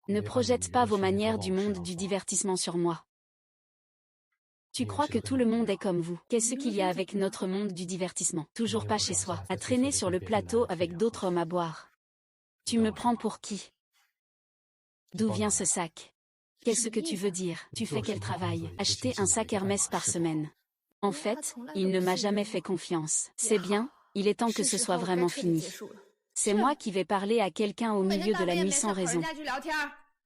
Ne projette pas vos manières du monde du divertissement sur moi. Tu crois que tout le monde est comme vous. Qu'est-ce qu'il y a avec notre monde du divertissement? Toujours pas chez soi, à traîner sur le plateau avec d'autres hommes à boire. Tu me prends pour qui? D'où vient ce sac? Qu'est-ce que tu veux dire? Tu fais quel travail? Acheter un sac Hermès par semaine. En fait, il ne m'a jamais fait confiance. C'est bien, il est temps que ce soit vraiment fini. C'est moi qui vais parler à quelqu'un au milieu de la nuit sans raison.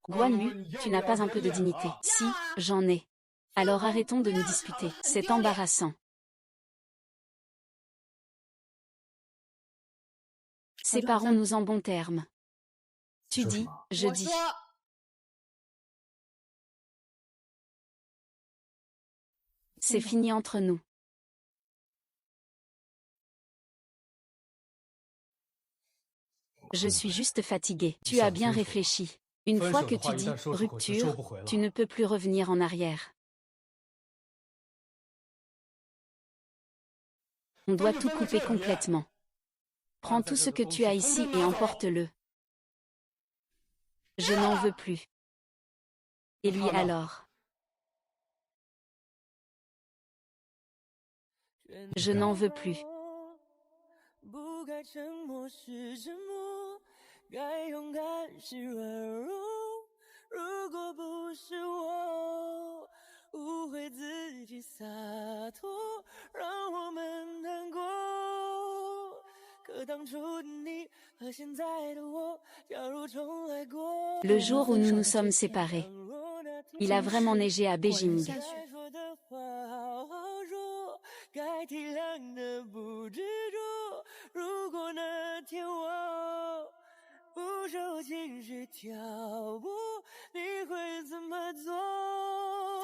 Guan Yu, tu n'as pas un peu de dignité? Si, j'en ai. Alors arrêtons de nous disputer. C'est embarrassant. Séparons-nous en bons termes. Tu dis, je dis. C'est fini entre nous. Je suis juste fatiguée. Tu as bien réfléchi. Une fois que tu dis rupture, tu ne peux plus revenir en arrière. On doit tout couper complètement. Prends tout ce que tu as ici et emporte-le. Je n'en veux plus. Et lui alors? Je n'en veux plus. Le jour où nous nous sommes séparés, il a vraiment neigé à Beijing.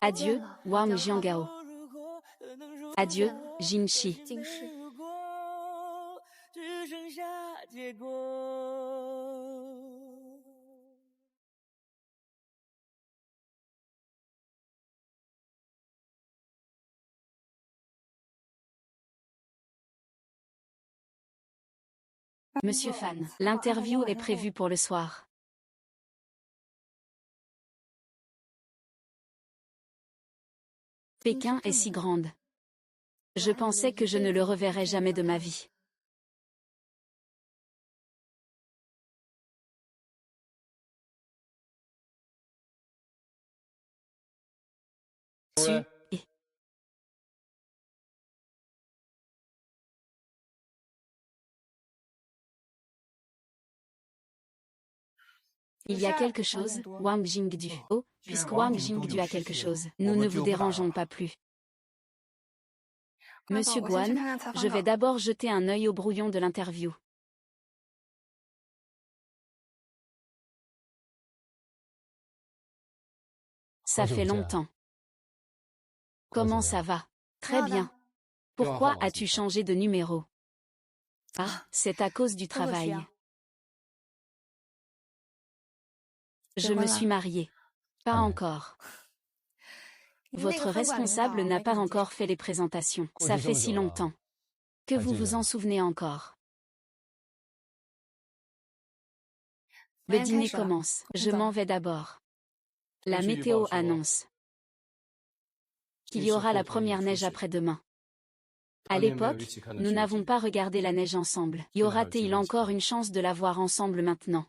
Adieu, Wang Jiangao. Adieu, Jinshi. Monsieur Fan, l'interview est prévue pour le soir. Pékin est si grande. Je pensais que je ne le reverrais jamais de ma vie. Il y a quelque chose, Wang Jingdu. Oh, puisque Wang Jingdu a quelque chose, nous ne vous dérangeons pas plus. Monsieur Guan, je vais d'abord jeter un œil au brouillon de l'interview. Ça fait longtemps. Comment ça va? Très bien. Pourquoi as-tu changé de numéro? Ah, c'est à cause du travail. Je me suis mariée. Pas encore. Votre responsable n'a pas encore fait les présentations. Ça fait si longtemps. Que vous vous en souvenez encore. Le dîner commence. Je m'en vais d'abord. La météo annonce qu'il y aura la première neige après-demain. À l'époque, nous n'avons pas regardé la neige ensemble. Y aura-t-il encore une chance de la voir ensemble maintenant?